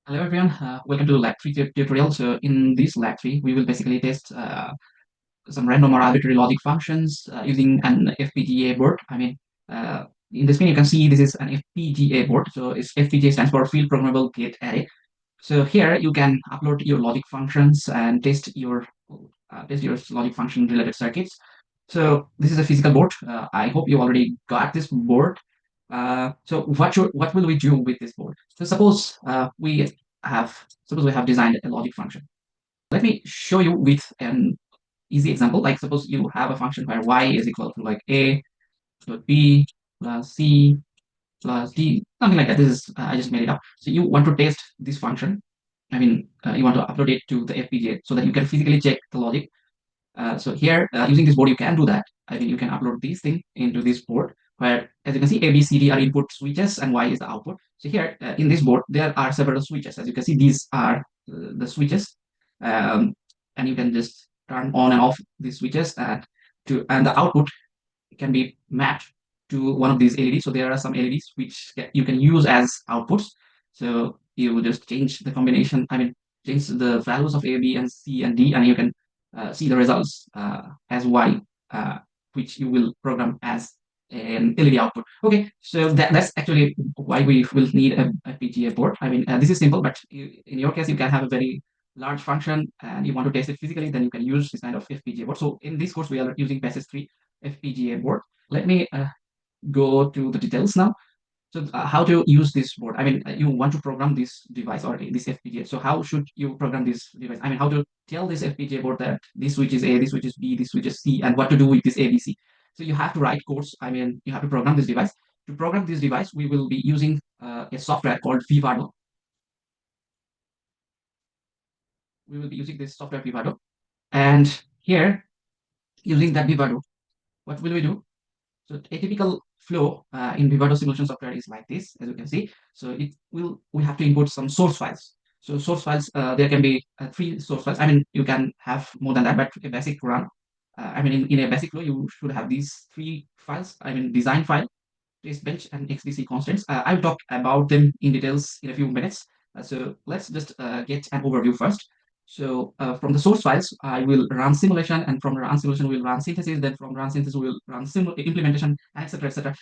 Hello everyone, welcome to Lab 3 tutorial. So in this Lab 3, we will basically test some random or arbitrary logic functions using an FPGA board. In the screen you can see this is an FPGA board. So FPGA stands for Field Programmable Gate Array. So here you can upload your logic functions and test your logic function related circuits. So this is a physical board. I hope you already got this board. So what will we do with this board? So suppose we have designed a logic function. Let me show you with an easy example. Like suppose you have a function where y is equal to like a plus b plus c plus d, something like that. This is I just made it up. So you want to test this function. You want to upload it to the FPGA so that you can physically check the logic. So here, using this board, you can do that. You can upload these things into this board where, as you can see, A, B, C, D are input switches and Y is the output. So here, in this board, there are several switches. As you can see, these are the switches. Um, and you can just turn on and off these switches and the output can be mapped to one of these LEDs. So there are some LEDs which you can use as outputs. So you will just change the combination, change the values of A, B, and C and D, and you can see the results as Y, which you will program as an LED output. Okay, so that's actually why we will need a PGA board. This is simple, but in your case, you can have a very large function and you want to test it physically, then you can use this kind of FPGA board. So in this course, we are using BASYS3 FPGA board. Let me go to the details now. So how to use this board? You want to program this device or this FPGA. So how should you program this device? How to tell this FPGA board that this switch is A, this switch is B, this switch is C, and what to do with this ABC. So you have to write codes. You have to program this device. To program this device, we will be using a software called Vivado. We will be using this software Vivado. And here, using that Vivado, what will we do? So a typical flow in Vivado simulation software is like this, as you can see. So we have to import some source files. So source files, there can be three source files. You can have more than that, but a basic run. In a basic flow, you should have these three files. Design file, test bench, and XDC constants. I'll talk about them in details in a few minutes. So let's just get an overview first. So from the source files, I will run simulation, and from run simulation, we'll run synthesis. Then from run synthesis, we'll run implementation, etc., etc.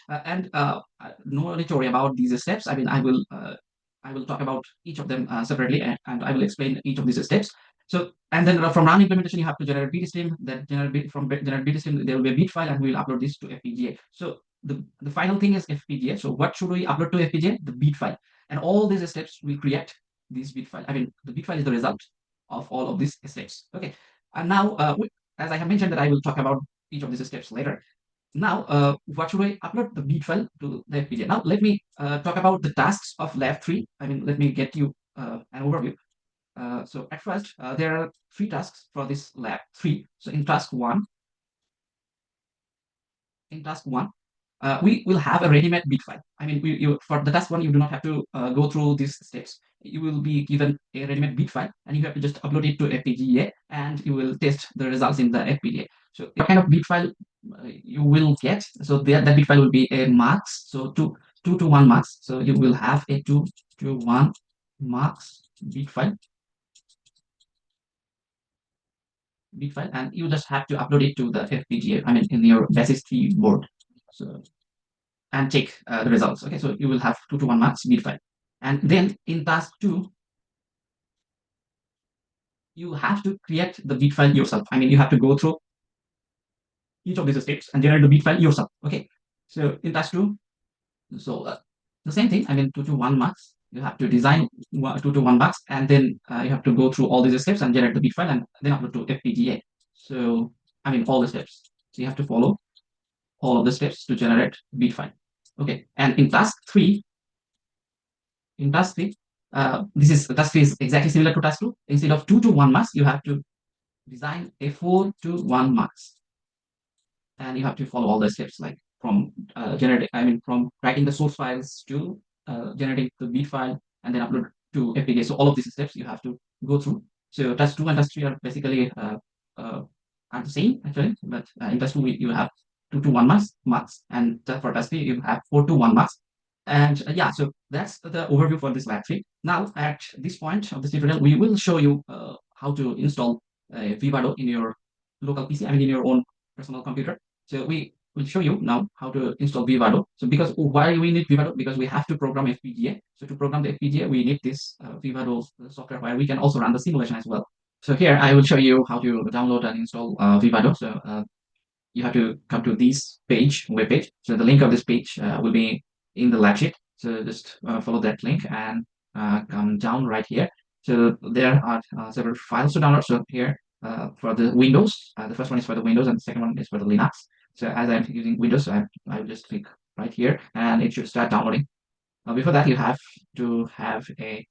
No need to worry about these steps. I will talk about each of them separately, and I will explain each of these steps. So, and then from run implementation, you have to generate bit Then generate bit stream, there will be a bit file, and we'll upload this to FPGA. So the final thing is FPGA. So what should we upload to FPGA? The bit file, and all these steps will create this bit file. The bit file is the result of all of these steps. Okay, and now as I have mentioned that I will talk about each of these steps later. Now, what should I upload? The bit file to the FPGA. Now, let me talk about the tasks of Lab 3. Let me get you an overview. So at first, there are three tasks for this Lab 3. So in task one, we will have a ready-made bit file. For the task one, you do not have to go through these steps. You will be given a ready-made bit file, and you have to just upload it to FPGA, and you will test the results in the FPGA. So what kind of bit file you will get? So that bit file will be a MUX, so 2 to 1 MUX. So you will have a 2 to 1 MUX bit file, and you just have to upload it to the FPGA. In your BASYS3 board. So and check the results. Okay, so you will have 2 to 1 MUX bit file. And then in task 2, you have to create the bit file yourself. You have to go through each of these steps and generate the bit file yourself. Okay, so in task 2, so the same thing. 2 to 1 MUX. You have to design 2 to 1 MUX, and then you have to go through all these steps and generate the bit file, and then upload to FPGA. So all the steps. So you have to follow all of the steps to generate bit file. Okay, and in task 3, task 3 is exactly similar to task 2. Instead of 2 to 1 MUX, you have to design a 4 to 1 MUX, and you have to follow all the steps, like from from writing the source files to generating the bit file and then upload to FPGA. So all of these steps you have to go through. So task 2 and task 3 are basically are the same actually, but in task 2 you have 2 to 1 MUX, and for task 3 you have 4 to 1 MUX. And yeah, so that's the overview for this lab 3. Now, at this point of this tutorial, we will show you how to install Vivado in your local PC, I mean in your own personal computer. So we will show you now how to install Vivado. So because why we need Vivado? Because we have to program FPGA. So to program the FPGA, we need this Vivado software where we can also run the simulation as well. So here I will show you how to download and install Vivado. So you have to come to this page, web page. So the link of this page will be in the lab sheet. So just follow that link and come down right here. So there are several files to download. So here for the Windows, the first one is for the Windows and the second one is for the Linux. So as I'm using Windows, I will just click right here and it should start downloading. Before that, you have to have a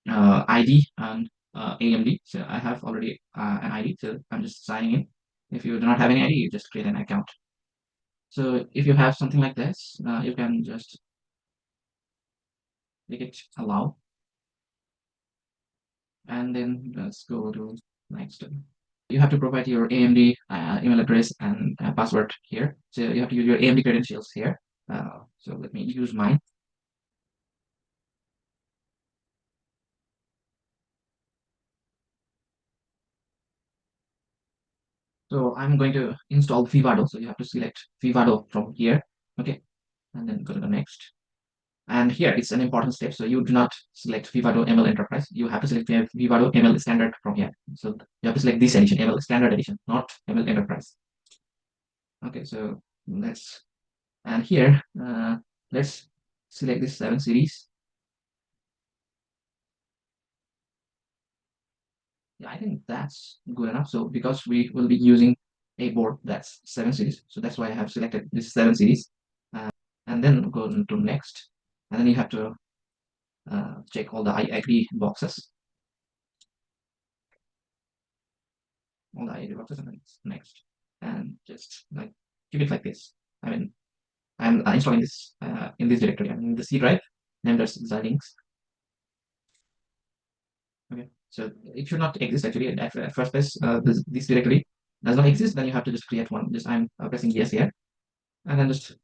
ID and AMD. So I have already an ID, so I'm just signing in. If you do not have any ID, you just create an account. So if you have something like this, you can just make it allow, and then let's go to next. You have to provide your AMD email address and password here. So you have to use your AMD credentials here. So let me use mine. So I'm going to install Vivado. So you have to select Vivado from here. Okay, and then go to the next. And here it's an important step. So you do not select Vivado ML Enterprise. You have to select Vivado ML Standard from here. So you have to select this edition, ML Standard Edition, not ML Enterprise. Okay, so let's, and here, let's select this 7 series. Yeah, I think that's good enough. So because we will be using a board that's 7 series, so that's why I have selected this 7 series. And then go to next. And then you have to check all the I agree boxes. All the I agree boxes and then next. And just like keep it like this. I mean, I'm installing this in this directory. I'm in the C drive named as Xilinx. Okay, so it should not exist actually at first place. This directory does not exist. Then you have to just create one. Just I'm pressing yes here, and then just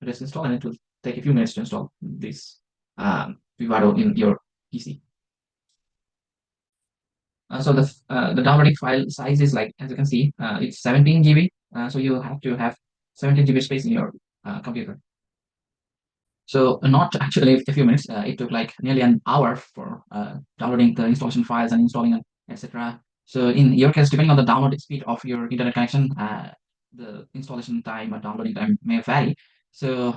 press install, and it will take a few minutes to install this Vivado in your PC. So the downloading file size is like, as you can see, it's 17 GB. So you have to have 17 GB space in your computer. So not actually a few minutes. It took like nearly an hour for downloading the installation files and installing it, etc. So in your case, depending on the download speed of your internet connection, the installation time or downloading time may vary. So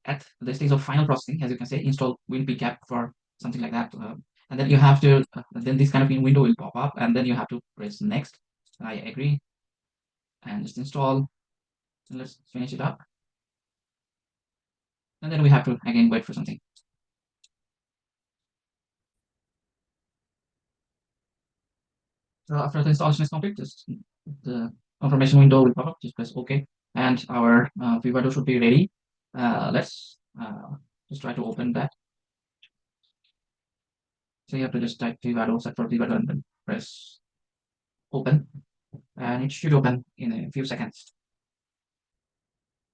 at the stage of final processing, as you can say, install will be kept for something like that. And then you have to, then this kind of window will pop up, and then you have to press next. I agree, and just install. Let's finish it up, and then we have to again wait for something. So after the installation is complete, just the confirmation window will pop up. Just press OK, and our Vivado should be ready. Let's just try to open that. So you have to just type Vivado, search for Vivado, and then press open, and it should open in a few seconds.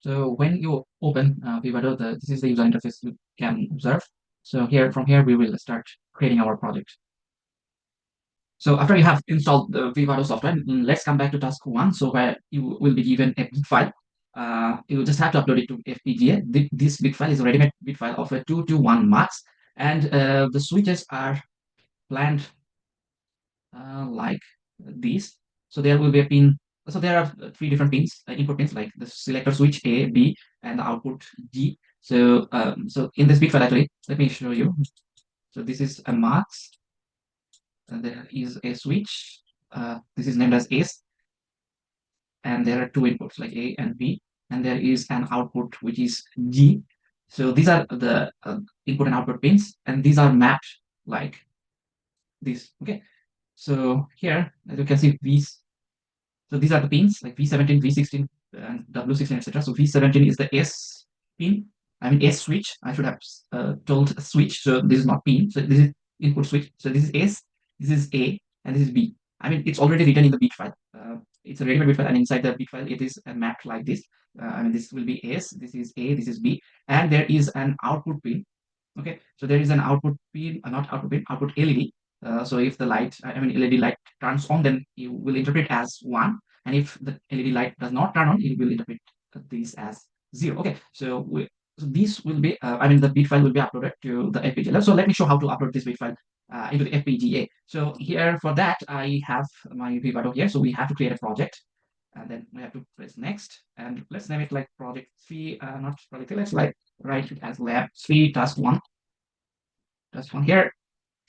So when you open Vivado, this is the user interface you can observe. So here, from here, we will start creating our project. So after you have installed the Vivado software, let's come back to task 1. So where you will be given a bit file. You just have to upload it to FPGA. This bit file is a ready-made bit file of a 221 MUX, and the switches are planned like this. So there will be a pin. So there are 3 different pins, input pins, like the selector switch A, B, and the output G. So so in this bit file, actually, let me show you. So this is a MUX. And there is a switch. This is named as S, and there are 2 inputs like A and B, and there is an output which is G. So these are the input and output pins, and these are mapped like this. Okay, so here, as you can see, these. So these are the pins like V17, V16, and W16, etc. So V17 is the S pin. I mean S switch. I should have told switch. So this is not pin. So this is input switch. So this is S, this is A, and this is B. I mean it's already written in the bit file. it's a ready-made bit file, and inside the bit file it is mapped like this. I mean, this will be S, this is A, this is B, and there is an output pin. Okay, so there is an output pin, not output pin, output LED. So if the light, I mean LED light turns on, then you will interpret as 1, and if the LED light does not turn on, you will interpret this as 0. Okay, so this will be, I mean, the bit file will be uploaded to the FPGA. So let me show how to upload this bit file into the FPGA. So here for that, I have my Vivado here. So we have to create a project, and then we have to press next, and let's name it like project 3, not project 3, let's like write it as lab 3 task 1. Task 1 here.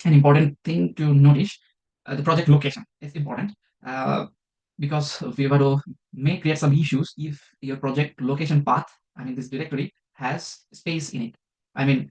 An important thing to notice, the project location is important, because Vivado may create some issues if your project location path, I mean this directory, has space in it. I mean,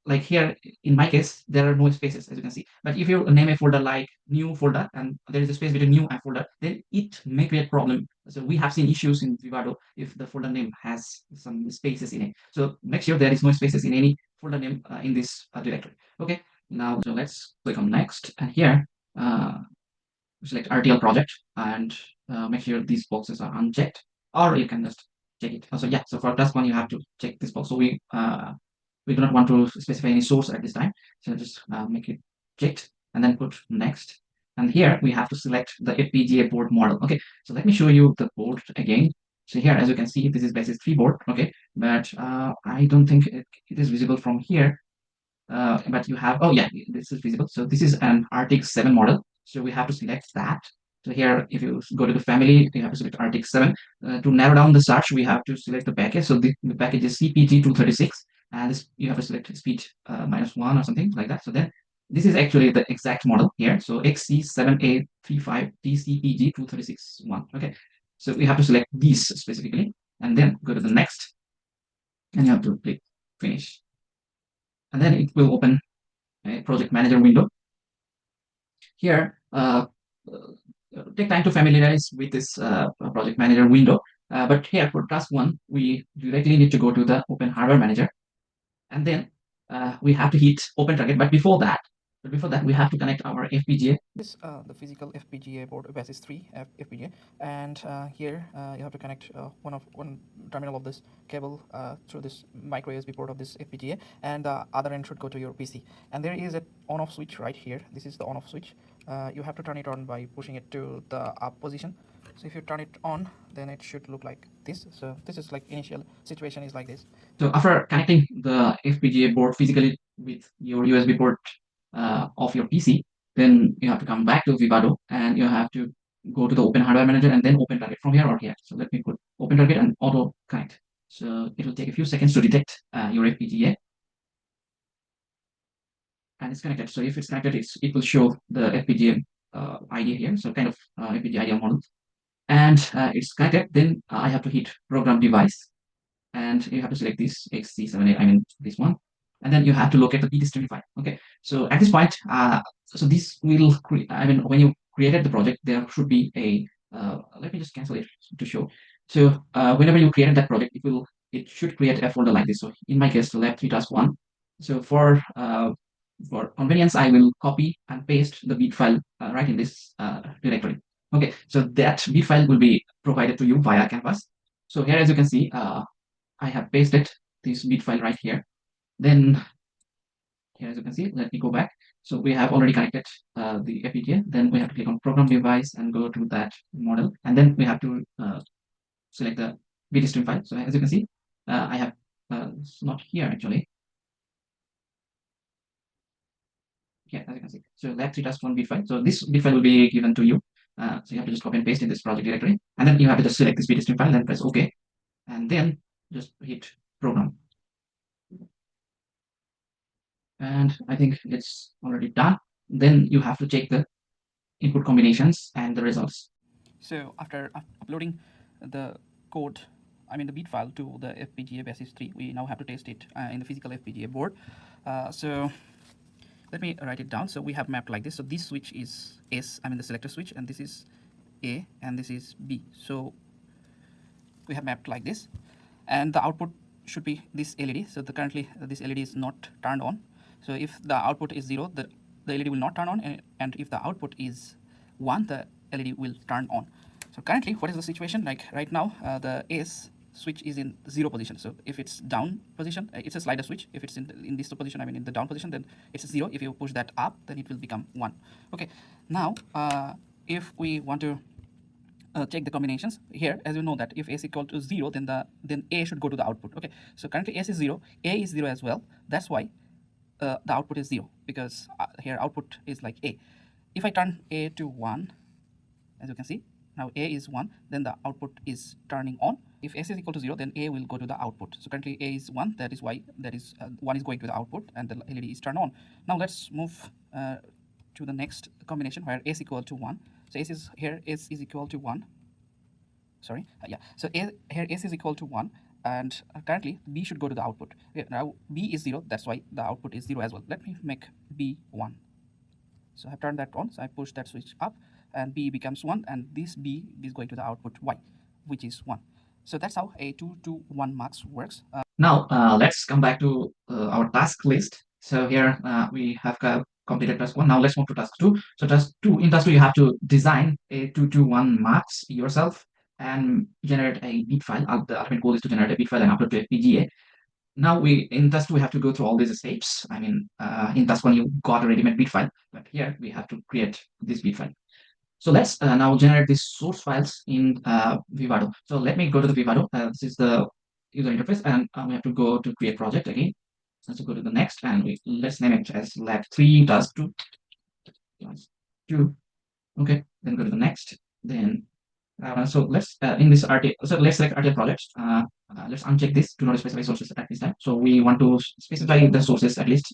like here in my case, there are no spaces, as you can see. But if you name a folder like new folder and there is a space between new and folder, then it may create problem. So we have seen issues in Vivado if the folder name has some spaces in it. So make sure there is no spaces in any folder name in this directory. Okay. Now, so let's click on next, and here select RTL project, and make sure these boxes are unchecked, or you can just check it. Also, yeah, so for task 1 you have to check this box. So we do not want to specify any source at this time, so just make it checked and then put next. And here we have to select the FPGA board model. Okay, so let me show you the board again. So here, as you can see, this is BASYS3 board. Okay, but I don't think it is visible from here. But you have, oh yeah, this is visible. So this is an RTX 7 model. So we have to select that. So here, if you go to the family, you have to select RTX 7. To narrow down the search, we have to select the package. So the package is CPG236, and this, you have to select speed -1 or something like that. So then this is actually the exact model here. So XC7A35TCPG2361. Okay, so we have to select these specifically, and then go to the next, and you have to click finish. And then it will open a project manager window. Here, take time to familiarize with this project manager window. But here for task 1, we directly need to go to the Open Hardware Manager, and then we have to hit Open Target. But before that, we have to connect our FPGA. This is the physical FPGA board, BASYS3 FPGA, and here you have to connect one terminal of this cable through this micro USB port of this FPGA, and the other end should go to your PC. And there is an on-off switch right here. This is the on-off switch. You have to turn it on by pushing it to the up position. So if you turn it on, then it should look like this. So this is like initial situation is like this. So after connecting the FPGA board physically with your USB port of your PC, then you have to come back to Vivado, and you have to go to the Open Hardware Manager and then Open Target from here or here. So let me put Open Target and Auto Connect. So it will take a few seconds to detect your FPGA, and it's connected. So if it's connected, it will show the FPGA ID here. So kind of FPGA ID model, and it's connected. Then I have to hit Program Device, and you have to select this XC78, I mean this one, and then you have to locate the BT file. Okay, so at this point, so this will I mean, when you created the project, there should be a let me just cancel it to show. So whenever you created that project, it should create a folder like this. So in my case, lab3 task 1. So for convenience, I will copy and paste the bit file right in this directory. Okay, so that bit file will be provided to you via Canvas. So here, as you can see, I have pasted this bit file right here. Then here, as you can see, let me go back. So we have already connected the FPGA. Then we have to click on Program Device and go to that model. And then we have to select the BTStream file. So as you can see, I have, it's not here actually. Yeah, as you can see. So lab3 task 1 bit file. So this bit file will be given to you. So you have to just copy and paste in this project directory. And then you have to just select this BTStream file and press OK. And then just hit Program. And I think it's already done. Then you have to check the input combinations and the results. So after uploading the code, I mean the bit file to the FPGA BASYS3, we now have to test it in the physical FPGA board. So let me write it down. So we have mapped like this. So this switch is S, I mean the selector switch, and this is A, and this is B. So we have mapped like this, and the output should be this LED. So currently this LED is not turned on. So if the output is 0, the LED will not turn on, and if the output is 1, the LED will turn on. So currently, what is the situation? Like right now, the AS switch is in 0 position. So if it's down position, it's a slider switch. If it's in this position, I mean in the down position, then it's a 0. If you push that up, then it will become 1. Okay. Now, if we want to check the combinations here, as you know that if A is equal to 0, then A should go to the output. Okay. So currently S is 0, A is 0 as well. That's why the output is 0, because here output is like A. If I turn A to 1, as you can see, now A is 1, then the output is turning on. If S is equal to 0, then A will go to the output. So currently A is 1, that is why 1 is going to the output and the LED is turned on. Now let's move to the next combination where S equal to 1. So S is here, S is equal to 1. Sorry, yeah. So here S is equal to 1, and currently B should go to the output. Okay, now B is 0, that's why the output is 0 as well. Let me make B 1. So I've turned that on, so I push that switch up, and B becomes 1, and this B is going to the output Y, which is 1. So that's how a 2 to 1 MUX works. Now, let's come back to our task list. So here we have completed task 1. Now let's move to task 2. So task 2, in task 2, you have to design a 2 to 1 MUX yourself and generate a bit file. The ultimate goal is to generate a bit file and upload to FPGA. Now in task 2, we have to go through all these steps. I mean, in task 1, you got a ready-made bit file, but here we have to create this bit file. So let's now generate these source files in Vivado. So let me go to the Vivado. This is the user interface, and we have to go to create project again. So let's go to the next, and let's name it as lab 3 task 2 task 2. Okay, then go to the next. Then so let's in this RT. So let's select RTL project. Let's uncheck this. Do not specify sources at this time. So we want to specify the sources at least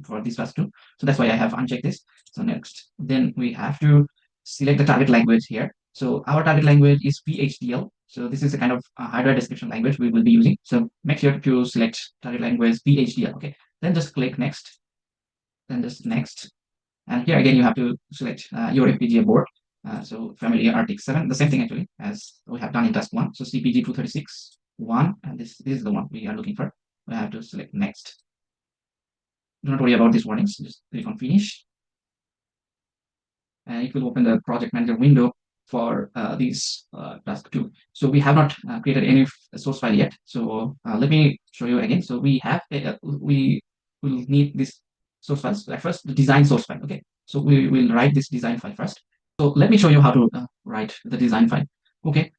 for this task 2. So that's why I have unchecked this. So next, then we have to select the target language here. So our target language is VHDL. So this is a kind of hardware description language we will be using. So make sure to select target language VHDL. Okay. Then just click next. Then just next. And here again, you have to select your FPGA board. So family RTX 7, the same thing actually as we have done in task 1. So CPG 236 1, and this is the one we are looking for. We have to select next. Do not worry about these warnings. Just click on finish, and it will open the project manager window for this task 2. So we have not created any source file yet. So let me show you again. So we have we will need this source files. At first, the design source file. Okay. So we will write this design file first. So let me show you how to write the design file. Okay.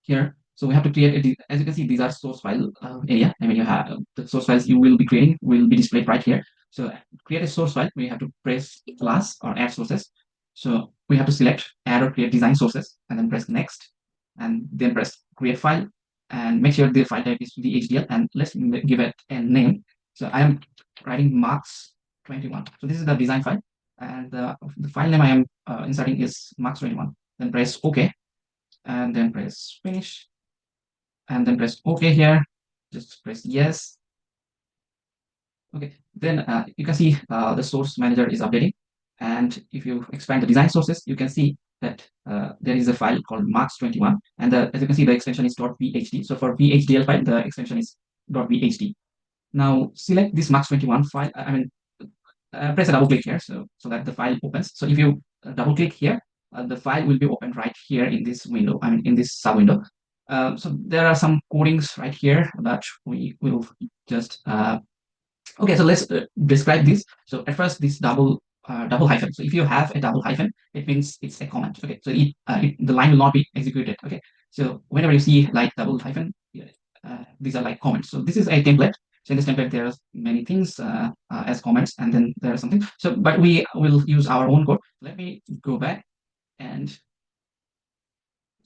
Here, so we have to create a, as you can see, these are source file area. I mean, you have the source files you will be creating will be displayed right here. So create a source file, we have to press plus or add sources. So we have to select add or create design sources and then press next and then press create file and make sure the file type is VHDL and let's give it a name. So I am writing MUX 21. So this is the design file and the file name I am inserting is MUX 21. Then press OK and then press finish and then press OK here. Just press yes. Okay, then you can see the source manager is updating. And if you expand the design sources, you can see that there is a file called MUX21. And as you can see, the extension is .vhd. So for VHDL file, the extension is .vhd. Now select this MUX21 file. I mean, press a double click here so that the file opens. So if you double click here, the file will be opened right here in this window. I mean, in this sub window. So there are some codings right here that we will just okay, so let's describe this. So at first, this double hyphen. So if you have a double hyphen, it means it's a comment. Okay, so the line will not be executed. Okay, so whenever you see like double hyphen, these are like comments. So this is a template. So in this template, there are many things as comments, and then there are something. So, but we will use our own code. Let me go back and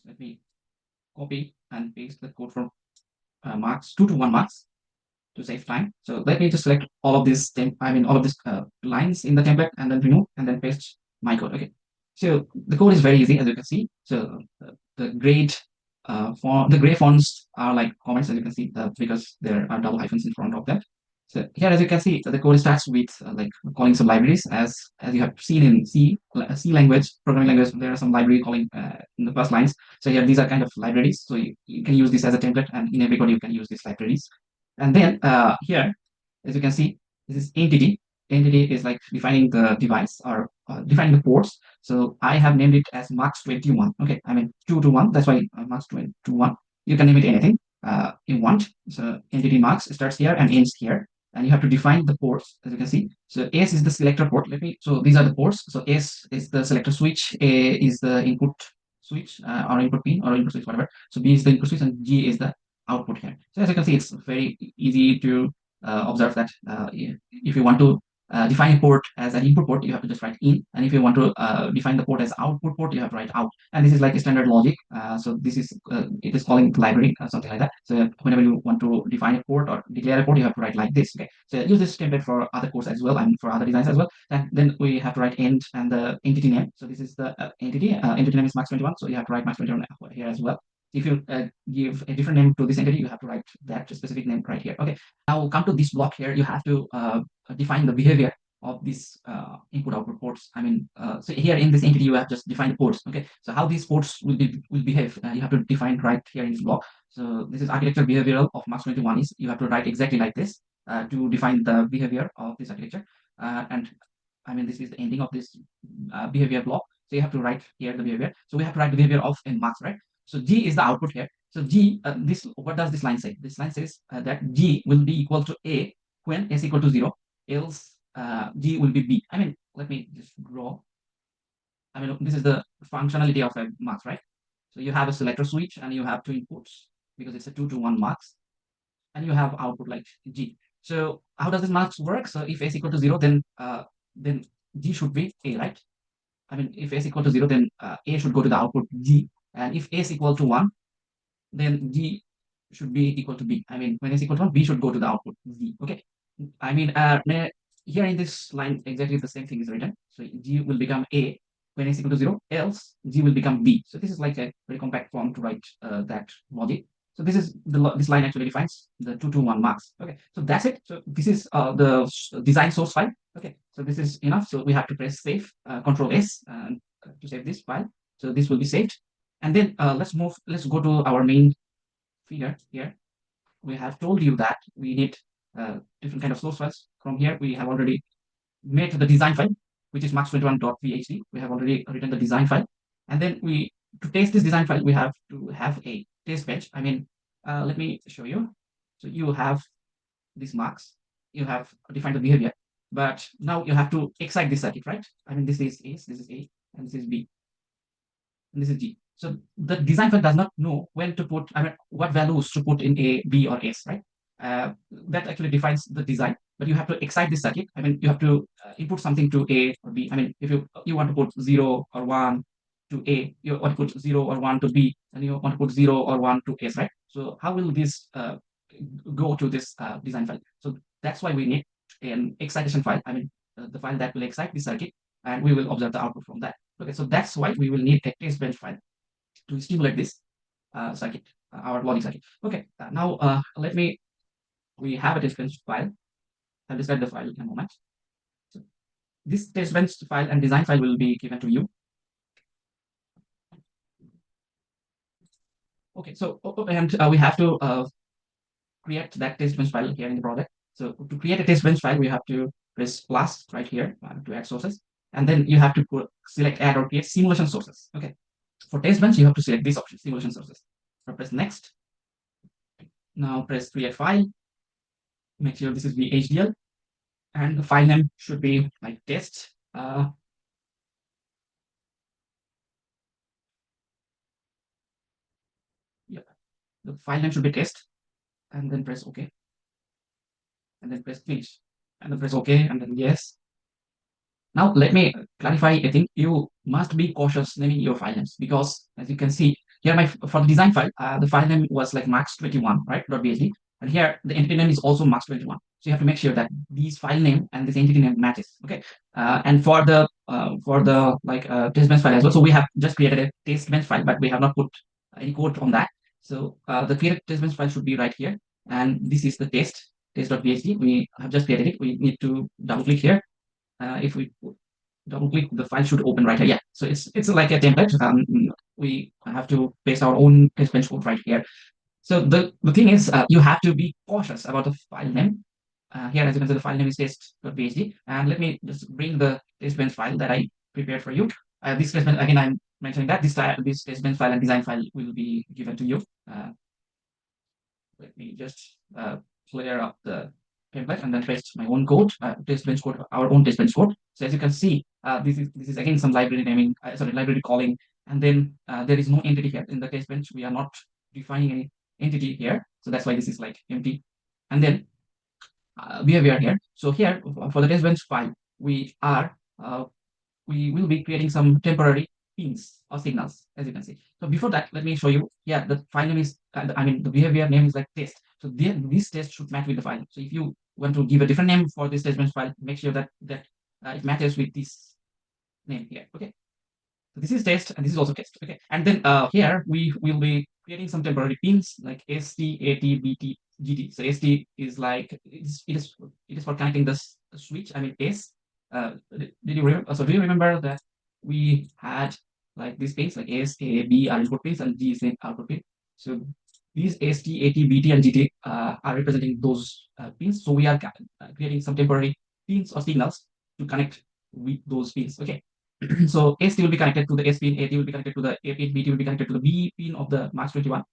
let me copy and paste the code from MUX 2 to 1 MUX to save time. So let me just select all of these all of these lines in the template and then remove and then paste my code. Okay. So the code is very easy as you can see. So the gray fonts are like comments as you can see because there are double hyphens in front of them. So here as you can see the code starts with like calling some libraries as you have seen in C language programming language. There are some library calling in the first lines. So here these are kind of libraries. So you can use this as a template and in every code you can use these libraries. And then here, as you can see, this is entity. Entity is like defining the device or defining the ports. So I have named it as MUX21. Okay, I mean 2 to 1. That's why MUX21. You can name it anything you want. So entity MUX starts here and ends here. And you have to define the ports, as you can see. So S is the selector port. So these are the ports. So S is the selector switch. A is the input switch or input pin or input switch, whatever. So B is the input switch and G is the output here. So as you can see, it's very easy to observe that if you want to define a port as an input port, you have to just write in. And if you want to define the port as output port, you have to write out. And this is like a standard logic. So this is, it is calling library, something like that. So whenever you want to define a port or declare a port, you have to write like this. Okay. So use this template for other codes as well and for other designs as well. And then we have to write end and the entity name. So this is the entity name is MUX21. So you have to write MUX21 here as well. If you give a different name to this entity, you have to write that specific name right here. Okay. Now come to this block here. You have to define the behavior of these input output ports. I mean, so here in this entity, you have just defined ports. Okay. So how these ports will behave, you have to define right here in this block. So this is architecture behavioral of MUX21 is you have to write exactly like this to define the behavior of this architecture. And I mean, this is the ending of this behavior block. So you have to write here the behavior. So we have to write the behavior of a MUX, right? So G is the output here. So G, this what does this line say? This line says that G will be equal to A when S equal to 0, else G will be B. I mean, let me just draw. I mean, this is the functionality of a MUX, right? So you have a selector switch and you have two inputs because it's a 2 to 1 MUX, and you have output like G. So how does this MUX work? So if S equal to 0, then G should be A, right? I mean, if S equal to 0, then A should go to the output G. And if S equal to 1, then G should be equal to B. I mean, when S equal to 1, B should go to the output Z. Okay. I mean, here in this line, exactly the same thing is written. So G will become A when S equal to 0, else G will become B. So this is like a very compact form to write that logic. So this is this line actually defines the 2 to 1 MUX. Okay, so that's it. So this is the design source file. Okay, so this is enough. So we have to press save, Control S to save this file. So this will be saved. And then let's go to our main figure here. We have told you that we need different kind of source files. From here, we have already made the design file, which is mux21.phd. We have already written the design file. And then to test this design file, we have to have a test bench. I mean, let me show you. So you have this MUX, you have defined the behavior, but now you have to excite this circuit, right? I mean, this is A, and this is B, and this is G. So the design file does not know when to put, I mean, what values to put in A, B, or S, right? That actually defines the design, but you have to excite this circuit. I mean, you have to input something to A or B. I mean, if you want to put 0 or 1 to A, you want to put 0 or 1 to B, and you want to put 0 or 1 to S, right? So how will this go to this design file? So that's why we need an excitation file. I mean, the file that will excite the circuit, and we will observe the output from that. Okay, so that's why we will need a test bench file to stimulate this circuit, our logic circuit. Okay, now we have a test bench file. I'll describe the file in a moment. So this test bench file and design file will be given to you. Okay, so and we have to create that test bench file here in the project. So to create a test bench file, we have to press plus right here to add sources. And then you have to select add or create simulation sources. Okay. For test bench, you have to select this option, simulation sources. So press next. Now press create file. Make sure this is VHDL. And the file name should be like test. Yeah, the file name should be test. And then press OK. And then press finish. And then press OK. And then yes. Now let me clarify a thing. You must be cautious naming your file names because as you can see here, for the design file, the file name was like MUX21, right? .bsd. And here the entity name is also MUX21. So you have to make sure that these file name and this entity name matches. Okay. And for the test bench file as well. So we have just created a test bench file, but we have not put any code on that. So the created test bench file should be right here. And this is the test.phd. We have just created it. We need to double click here. If we double click, the file should open right here. Yeah, so it's like a template. We have to paste our own test bench code right here. So the thing is, you have to be cautious about the file name. Here, as you can see, the file name is test.phd. And let me just bring the test bench file that I prepared for you. This statement again, I'm mentioning that this statement file and design file will be given to you. Let me just clear up the template and then paste my own code, test bench code, our own test bench code. So as you can see, this is again some library naming, sorry, library calling, and then there is no entity here in the test bench. We are not defining any entity here, so that's why this is like empty. And then behavior here. So here for the test bench file, uh, we will be creating some temporary pins or signals, as you can see. So before that, let me show you. Yeah, the file name is, I mean, the behavior name is like test. So this test should match with the file. So if you want to give a different name for this test bench file, make sure that it matches with this name here. Okay. So this is test and this is also test. Okay. And then here we will be creating some temporary pins like ST, AT, BT, GT. So ST is like it is for connecting the switch. I mean S. Did you remember? So do you remember that we had like these pins like S, A, B are input pins and G is the output pin. So these ST, AT, BT, and GT are representing those pins. So we are creating some temporary pins or signals to connect with those pins. Okay. So ST will be connected to the S pin, AT will be connected to the A pin, BT will be connected to the B pin of the MUX21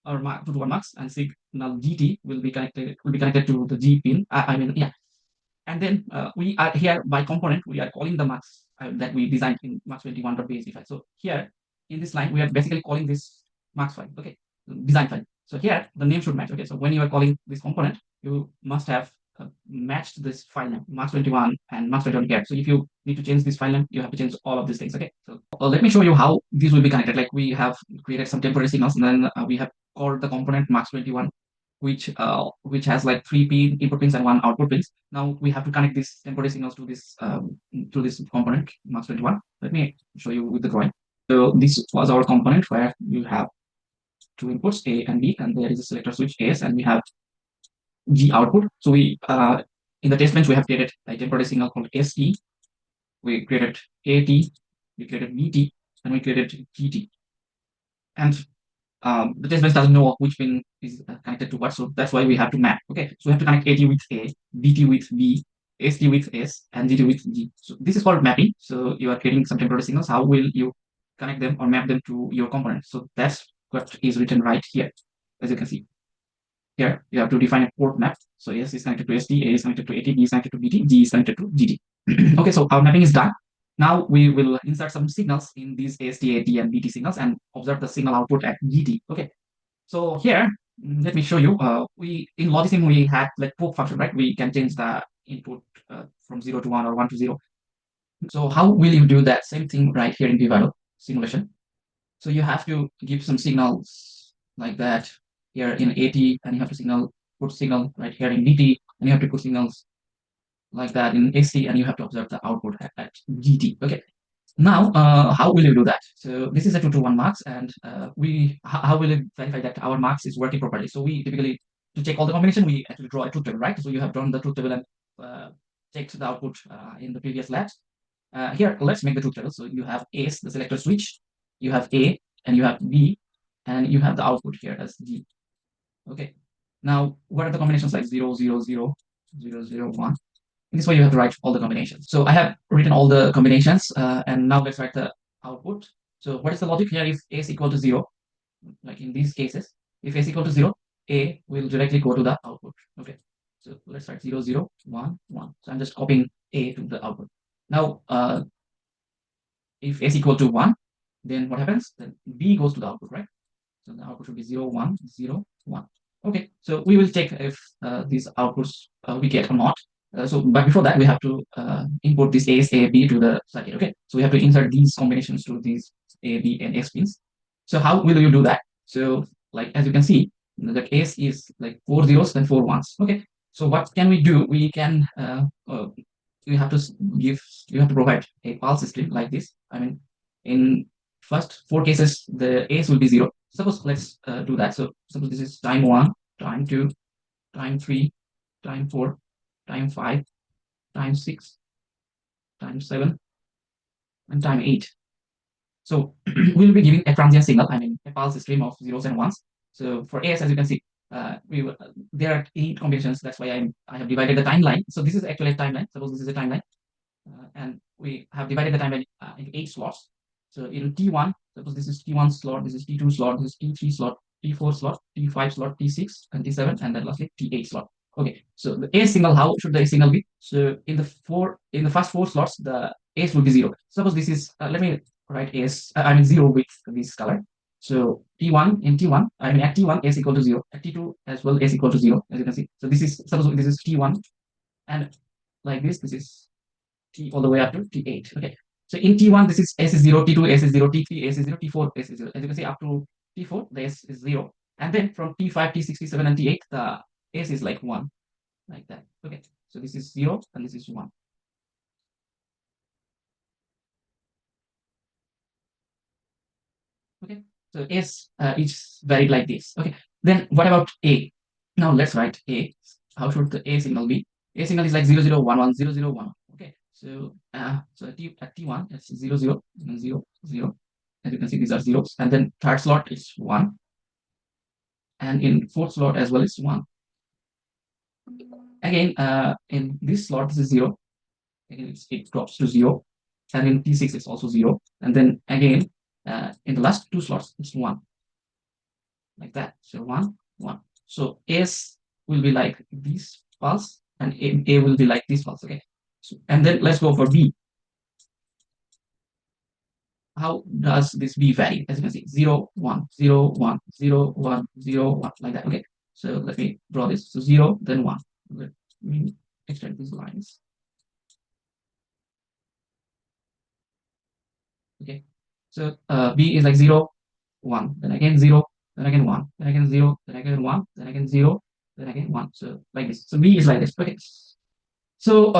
or MUX21 MUX, and signal GT will be connected to the G pin. I mean, yeah. And then we are here by component, we are calling the MUX that we designed in MUX21.bsd file. So here in this line, we are basically calling this MUX file, okay, design file. So here the name should match. Okay, so when you are calling this component, you must have matched this file name MUX21 and MUX21 here. So if you need to change this file name, you have to change all of these things. Okay, so let me show you how these will be connected. Like we have created some temporary signals, and then we have called the component MUX21 which has like three pin input pins and one output pins. Now we have to connect these temporary signals to this component MUX21. Let me show you with the drawing. So this was our component where you have two inputs A and B, and there is a selector switch S, and we have G output. So we in the test bench we have created a temporary signal called ST. We created AT, we created BT, and we created GT. And the test bench doesn't know which pin is connected to what, so that's why we have to map. Okay, so we have to connect AT with A, BT with B, ST with S, and GT with G. So this is called mapping. So you are creating some temporary signals. How will you connect them or map them to your components? So that's what is written right here, as you can see. Here you have to define a port map. So S is connected to ST, A is connected to AT, B is connected to BT, G is connected to GT. Okay, so our mapping is done. Now we will insert some signals in these ST, AT, and BT signals and observe the signal output at GT. Okay, so here, let me show you. We in Logisim we had like poke function, right? We can change the input from 0 to 1 or 1 to 0. So how will you do that same thing right here in Vivado simulation? So you have to give some signals like that here in AT, and you have to put signal right here in BT, and you have to put signals like that in ST, and you have to observe the output at GT. Okay. Now, how will you do that? So this is a 2 to 1 MUX, and how will you verify that our MUX is working properly? So we typically, to check all the combination, we actually draw a truth table, right? So you have drawn the truth table and checked the output in the previous labs. Here, let's make the truth table. So you have S, the selector switch, you have A, and you have B, and you have the output here as G. Okay. Now, what are the combinations like 0, 0, 0, 0, 0, 1? In this way, you have to write all the combinations. So I have written all the combinations, and now let's write the output. So what is the logic here? If A is equal to 0, like in these cases, if A is equal to 0, A will directly go to the output. Okay. So let's write 0, 0, 1, 1. So I'm just copying A to the output. Now, if A is equal to 1, then what happens? Then B goes to the output, right? So the output should be 0, 1, 0, 1. Okay, so we will check if these outputs we get or not. But before that, we have to import this AS, A, B to the circuit. Okay, so we have to insert these combinations to these A, B, and X pins. So how will you do that? So like as you can see, the AS is like 4 zeros and 4 ones. Okay, so what can we do? We can you have to give you have to provide a pulse stream like this. I mean, in first 4 cases, the AS will be 0. Suppose let's do that. So suppose this is time 1, time 2, time 3, time 4, time 5, time 6, time 7, and time 8. So we'll be giving a transient signal, I mean a pulse stream of zeros and ones. So for AS, as you can see, there are 8 combinations. That's why I have divided the timeline. So this is actually a timeline. Suppose this is a timeline. and we have divided the time by into 8 slots. So in T1, suppose this is T1 slot, this is T2 slot, this is T3 slot, T4 slot, T5 slot, T6 and T7, and then lastly T8 slot. Okay, so the A signal, how should the A signal be? So in the first 4 slots, the A's will be 0. Suppose this is let me write A's, I mean 0 with this color. So T1 in T1, I mean at T1 S equal to 0, at T2 as well S equal to 0, as you can see. So this is suppose this is T1, and like this is T all the way up to T8. Okay. So in T1, this is S is 0, T2 S is 0, T3 S is 0, T4 S is 0. As you can see, up to T4, the S is 0. And then from T5, T6, T7, and T8, the S is like 1, like that. Okay. So this is 0 and this is 1. Okay. So S is varied like this. Okay. Then what about A? Now let's write A. How should the A signal be? A signal is like 0, 0, 1, 1, 0, 0, 1. Okay. So at T1, it's 0, 0, 0, 0. As you can see, these are zeros. And then third slot is 1. And in fourth slot as well is 1. Again, in this slot, this is 0. Again, it drops to 0. And in T6, it's also 0. And then again, in the last 2 slots, it's 1. Like that. So 1, 1. So S will be like this pulse, and A will be like this pulse. Okay. So, and then let's go for B. How does this B vary? As you can see, 0, 1, 0, 1, 0, 1, 0, 1, like that. Okay. So let me draw this. So 0, then 1. Let me extend these lines. Okay. So B is like 0, 1, then again 0, then again 1, then again 0, then again 1, then again 0, then again 1. So like this. So B is like this. Okay. So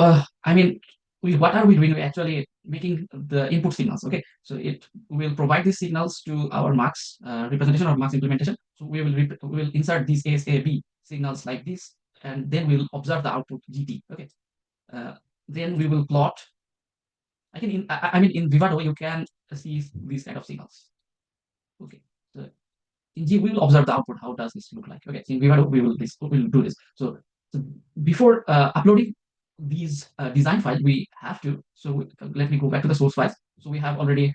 I mean, what are we doing? We're actually making the input signals. Okay. So it will provide these signals to our MUX representation or MUX implementation. So we will insert these ASAB signals like this, and then we'll observe the output GT. Okay. Uh, then we will plot. I mean in Vivado you can see these kind of signals. Okay. So in G we will observe the output. How does this look like? Okay. So in Vivado we will do this. So before uploading these design files, we have to. So let me go back to the source files. So we have already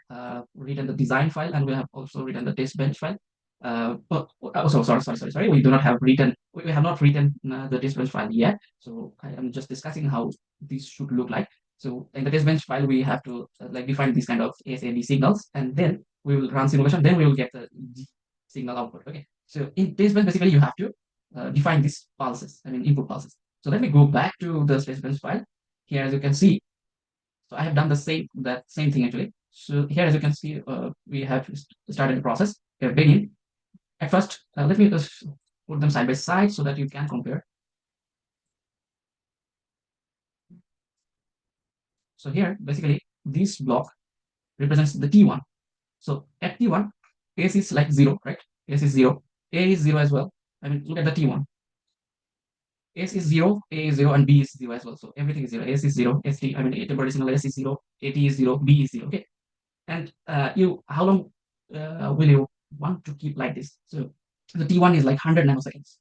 written the design file, and we have also written the test bench file. Sorry. We do not have written. We have not written the test bench file yet. So I am just discussing how this should look like. So in the test bench file, we have to like define these kind of ASAB signals, and then we will run simulation. Then we will get the signal output. Okay. So in test bench, basically you have to define these pulses. I mean input pulses. So let me go back to the space file. Here, as you can see, so I have done that same thing actually. So here, as you can see, we have started the process. Here, begin. At first, let me just put them side by side so that you can compare. So here, basically, this block represents the T1. So at T1, S is like 0, right? S is 0. A is 0 as well. I mean, look at the T1. S is 0, A is 0, and B is 0 as well. So everything is 0. S is 0, ST, I mean, temporary signal S is 0, AT is 0, B is 0. Okay. And how long will you want to keep like this? So the T1 is like 100 nanoseconds.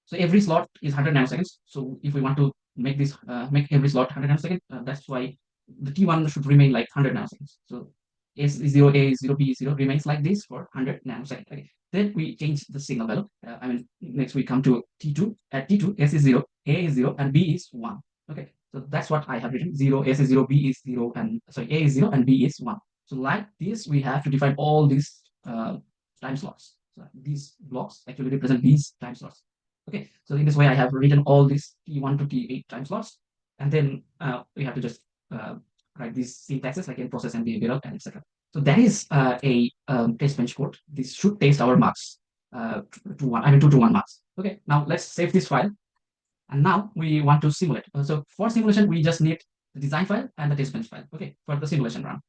So every slot is 100 nanoseconds. So if we want to make this make every slot 100 nanoseconds, that's why the T1 should remain like 100 nanoseconds. So S is 0, A is 0, B is 0 remains like this for 100 nanoseconds. Okay. Then we change the signal value. I mean, next we come to T2. At T2, S is 0, A is 0, and B is 1. Okay. So that's what I have written. 0, S is 0, B is 0, and sorry, A is 0, and B is 1. So like this, we have to define all these time slots. So these blocks actually represent these time slots. Okay, so in this way, I have written all these T1 to T8 time slots, and then we have to just write these syntaxes like in process and behavioral and etc. So that is a test bench code. This should test our marks to one. I mean 2 to 1 marks. Okay, now let's save this file, and now we want to simulate. So for simulation, we just need the design file and the test bench file. Okay, for the simulation run.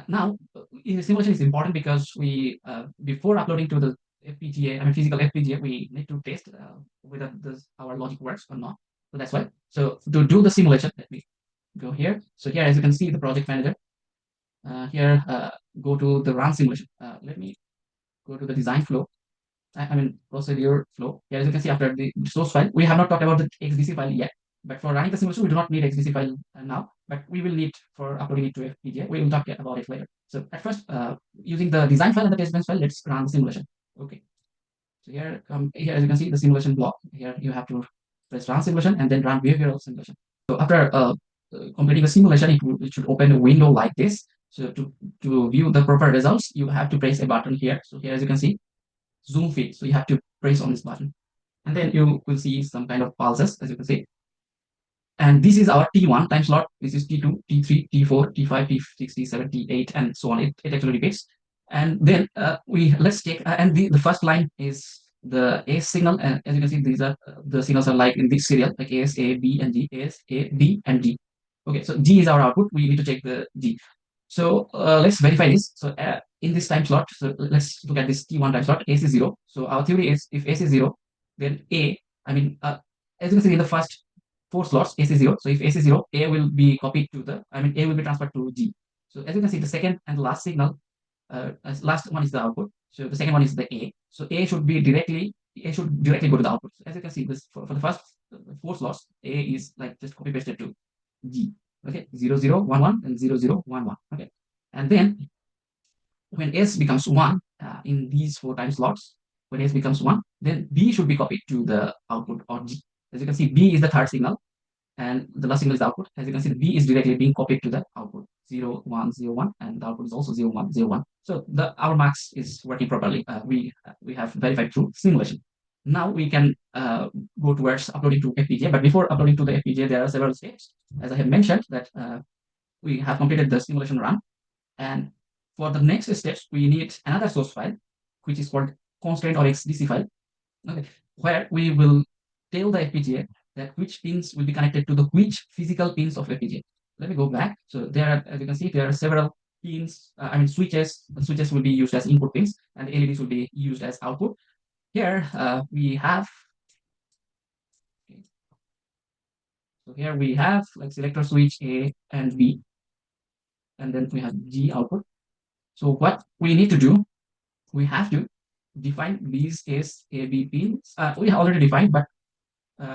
Now, simulation is important because we, before uploading to the FPGA, I mean physical FPGA, we need to test whether our logic works or not. So that's why. So to do the simulation, let me go here. So here, as you can see, the project manager. Here, go to the run simulation. Let me go to the design flow. I mean procedure flow. Here, as you can see, after the source file, we have not talked about the XDC file yet. But for running the simulation, we do not need XDC file now. but we will need for uploading it to FPGA. We will talk about it later. So at first, using the design file and the test bench file, let's run the simulation. Okay. So here as you can see the simulation block. Here you have to press run simulation and then run behavioral simulation. So after completing the simulation, it should open a window like this. So to view the proper results, you have to press a button here. So here as you can see, zoom fit. So you have to press on this button. And then you will see some kind of pulses as you can see. And this is our T1 time slot. This is T2, T3, T4, T5, T6, T7, T8, and so on. It actually repeats. And then let's take, and the first line is the A signal. And as you can see, these are the signals are like in this serial, like AS, A, B, and G, AS, A, B, and G. Okay, so G is our output. We need to check the G. So let's verify this. So in this time slot, so let's look at this T1 time slot, AC 0. So our theory is if AC 0, then as you can see in the first four slots, AC 0. So if AC 0, A will be copied to A will be transferred to G. So as you can see, the second and the last signal, last one is the output. So the second one is the A. So A should directly go to the output. So as you can see, this for the first four slots, A is like just copy pasted to G. Okay, 0011 and 0011. Okay, and then when S becomes 1 in these four time slots, when S becomes 1, then B should be copied to the output or G. As you can see, B is the third signal and the last signal is the output. As you can see, the B is directly being copied to the output 0101 and the output is also 0101. So our MUX is working properly. We have verified through simulation. Now we can go towards uploading to FPGA, but before uploading to the FPGA, there are several steps. As I have mentioned that we have completed the simulation run, and for the next steps, we need another source file, which is called constraint or XDC file, okay, where we will tell the FPGA that which pins will be connected to the which physical pins of FPGA. Let me go back. So there are, as you can see, there are several pins, switches. Switches will be used as input pins and LEDs will be used as output. Here we have, okay. So here we have like selector switch A and B, and then we have G output. So what we need to do, we have to define these as AB pins. We have already defined, but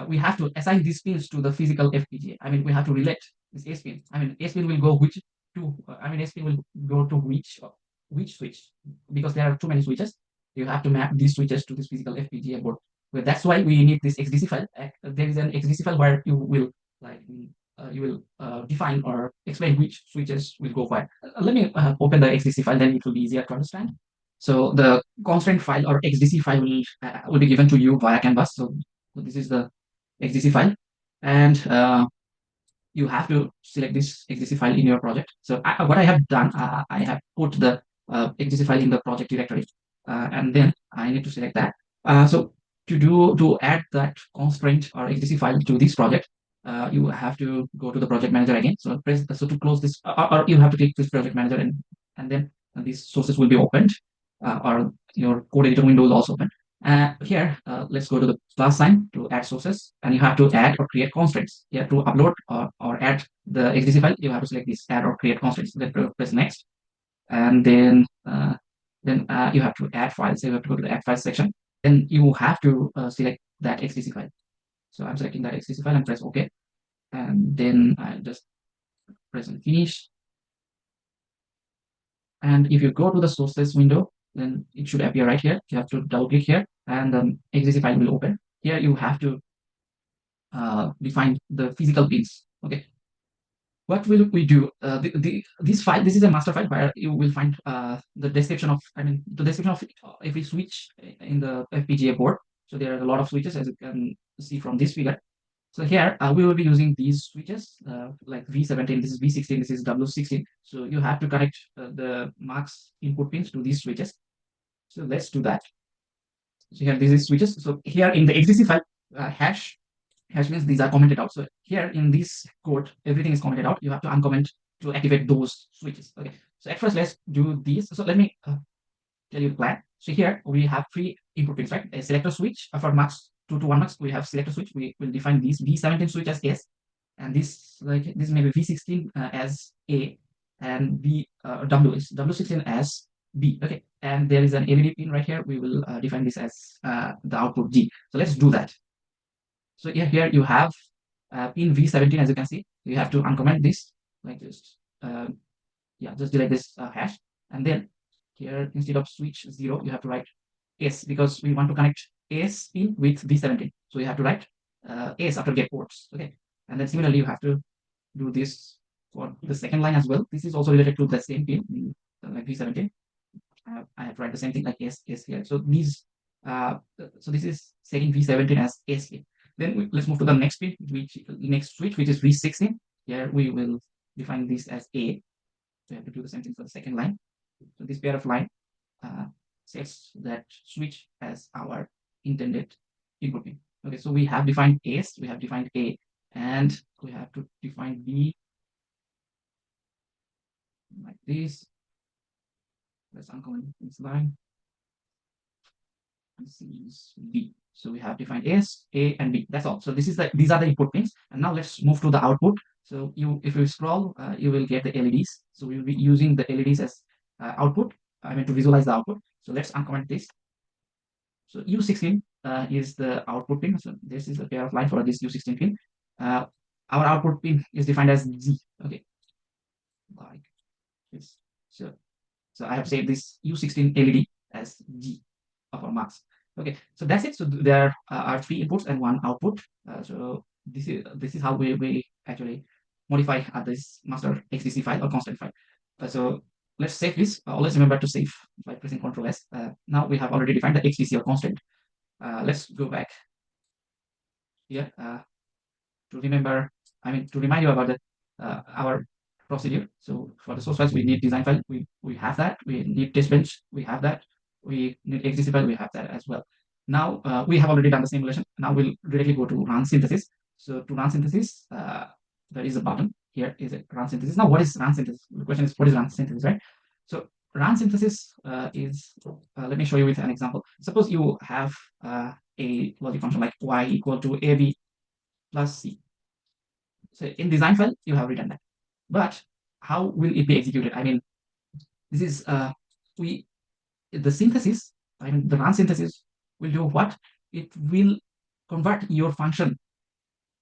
we have to assign these pins to the physical FPGA. We have to relate this S pin. S pin will go S pin will go to which switch, because there are too many switches. You have to map these switches to this physical FPGA board. Well, that's why we need this XDC file. There is an XDC file where you will define or explain which switches will go where. Let me open the XDC file, then it will be easier to understand. So the constraint file or XDC file will be given to you via Canvas. So this is the XDC file, and you have to select this XDC file in your project. So what I have done, I have put the XDC file in the project directory, and then I need to select that. So to add that constraint or XDC file to this project, you have to go to the project manager again. So to close this, or you have to click this project manager, and then these sources will be opened, or your code editor window will also open. Here, let's go to the plus sign to add sources, and you have to add or create constraints. Here to upload or add the XDC file, you have to select this add or create constraints. Then press next, and then you have to add files. So you have to go to the add files section. Then you have to select that XDC file. So I'm selecting that XDC file and press OK, and then I just press and finish. And if you go to the sources window, then it should appear right here. You have to double click here, and the XDC file will open. Here you have to define the physical pins. Okay. What will we do? This file, this is a master file where you will find the description of, every switch in the FPGA board. So there are a lot of switches, as you can see from this figure. So here we will be using these switches like V17, this is V16, this is W16. So you have to connect the MUX input pins to these switches. So let's do that. So here this is switches. So here in the XDC file, hash means these are commented out. So here in this code, everything is commented out. You have to uncomment to activate those switches. Okay. So at first, let's do this. So let me tell you the plan. So here we have three input pins, right? A selector switch for MUX 2 to 1 MUX. We have selector switch. We will define this V17 switch as S, and this may be V16 as A, and W16 as B. Okay, and there is an LED pin right here. We will define this as the output G. So let's do that. So here you have pin V17, as you can see. You have to uncomment this, like just yeah, just delete this hash, and then here instead of switch 0, you have to write S, because we want to connect S pin with V17. So you have to write S after get ports. Okay, and then similarly you have to do this for the second line as well. This is also related to the same pin, like V17. I have to write the same thing like S here. So these, so this is setting V17 as S pin. Then let's move to the next pin, which next switch, which is V16. Here we will define this as A. So we have to do the same thing for the second line. So this pair of line uh, sets that switch as our intended input pin. Okay, so we have defined S, we have defined A, and we have to define B like this. Let's uncomment this line. This is B. So we have defined S, A, and B. That's all. So these are the input pins. And now let's move to the output. So if you scroll, you will get the LEDs. So we will be using the LEDs as output. I mean to visualize the output. So let's uncomment this. So U16 is the output pin. So this is a pair of line for this U16 pin. Our output pin is defined as G. Okay, like this. So I have saved this U16 LED as G of our MUX. Okay, so that's it. So there are three inputs and one output. So this is how we actually modify this master XDC file or constant file. So let's save this. Always remember to save by pressing Ctrl S. Now we have already defined the XDC or constant. Let's go back here to remember, I mean, to remind you about our procedure. So for the source files, we need design file. We have that. We need test bench. We have that. We need XDC file. We have that as well. Now we have already done the simulation. Now we'll directly go to run synthesis. So to run synthesis, there is a button here. Is it run synthesis? Now what is run synthesis? The question is what is run synthesis, right? So run synthesis is, let me show you with an example. Suppose you have a logic function like y equal to ab plus c. So in design file, you have written that. But how will it be executed? I mean, this is we the synthesis, I mean the run synthesis will do what? It will convert your function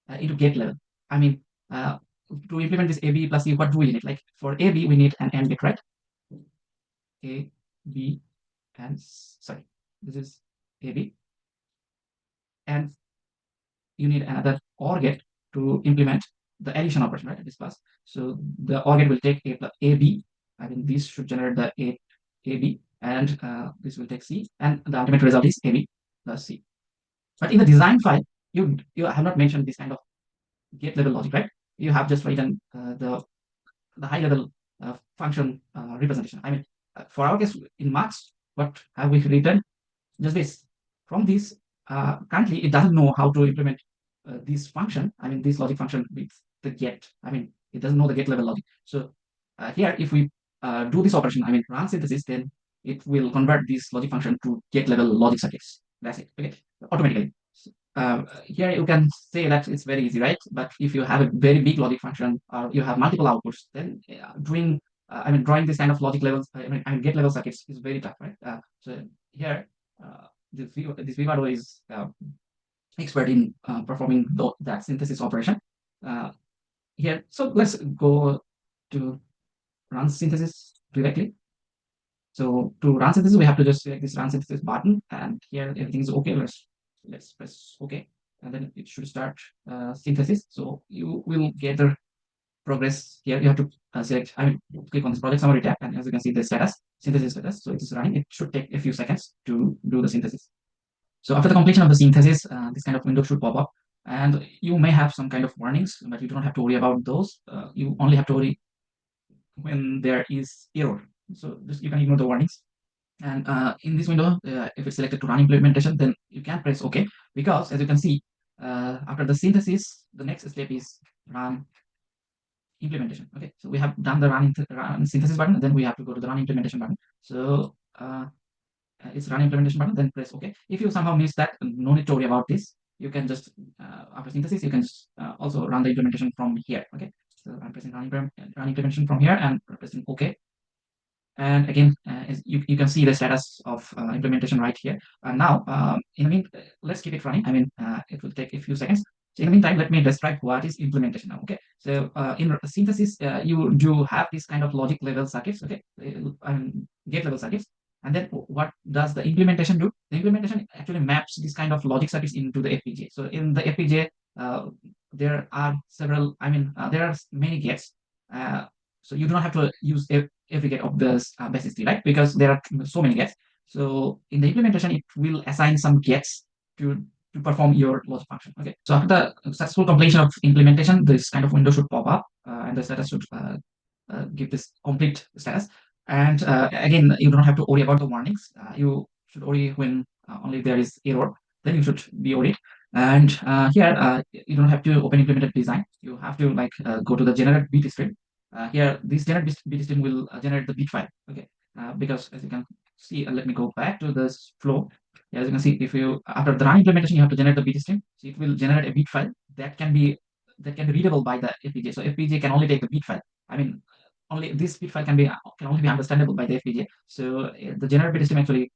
into get level. I mean, to implement this AB plus C, what do we need? Like for AB, we need an AND gate, right? A, B, and sorry, this is AB, and you need another OR gate to implement the addition operation, right? This plus. So the OR gate will take A plus AB. I mean, this should generate the AB, and this will take C, and the ultimate result is AB plus C. But in the design file, you have not mentioned this kind of gate level logic, right? You have just written the high level function representation. I mean, for our case in MUX, what have we written? Just this. From this, currently it doesn't know how to implement this function. I mean, this logic function with the get. I mean, it doesn't know the get level logic. So here, if we do this operation, I mean, run synthesis, then it will convert this logic function to get level logic circuits. That's it. Okay, automatically. So, here you can say that it's very easy, right? But if you have a very big logic function or you have multiple outputs, then doing I mean, drawing this kind of logic levels, I mean, get level circuits is very tough, right? So here, this Vivado is expert in performing that synthesis operation here. So let's go to run synthesis directly. So to run synthesis, we have to just select this run synthesis button, and here everything is okay. Let's press OK, and then it should start synthesis. So you will get the progress here. You have to select, I mean, click on this project summary tab, and as you can see, the status, synthesis status. So it is running. It should take a few seconds to do the synthesis. So after the completion of the synthesis, this kind of window should pop up, and you may have some kind of warnings, but you do not have to worry about those. You only have to worry when there is error. So just you can ignore the warnings. And in this window, if it's selected to run implementation, then you can press OK, because as you can see, after the synthesis, the next step is run implementation. Okay, so we have done the run synthesis button, then we have to go to the run implementation button. So it's run implementation button, then press OK. If you somehow miss that, no need to worry about this. You can just after synthesis, you can also run the implementation from here. Okay, so I'm pressing run implementation from here and pressing OK. And again, you can see the status of implementation right here. And now, in the mean, let's keep it running. I mean, it will take a few seconds. So in the meantime, let me describe what is implementation now. Okay, so in synthesis, you do have this kind of logic level circuits. Okay, gate level circuits, and then what does the implementation do? The implementation actually maps this kind of logic circuits into the FPGA. So in the FPGA, there are several. There are many gates. Uh, so you do not have to use every gate of the BASYS3, right? Because there are so many gates. So in the implementation, it will assign some gates to to perform your logic function. Okay. So after the successful completion of implementation, this kind of window should pop up, and the status should give this complete status. And again, you don't have to worry about the warnings. You should worry when only there is error. Then you should be worried. And here, you don't have to open implemented design. You have to go to the generate bit stream. Here, this generate bit stream will generate the bit file. Okay, because as you can see, let me go back to this flow. As you can see, if you after the run implementation, you have to generate the bit stream. So it will generate a bit file that can be readable by the FPGA. So FPGA can only take the bit file. I mean, only this bit file can only be understandable by the FPGA. So the generate bit stream actually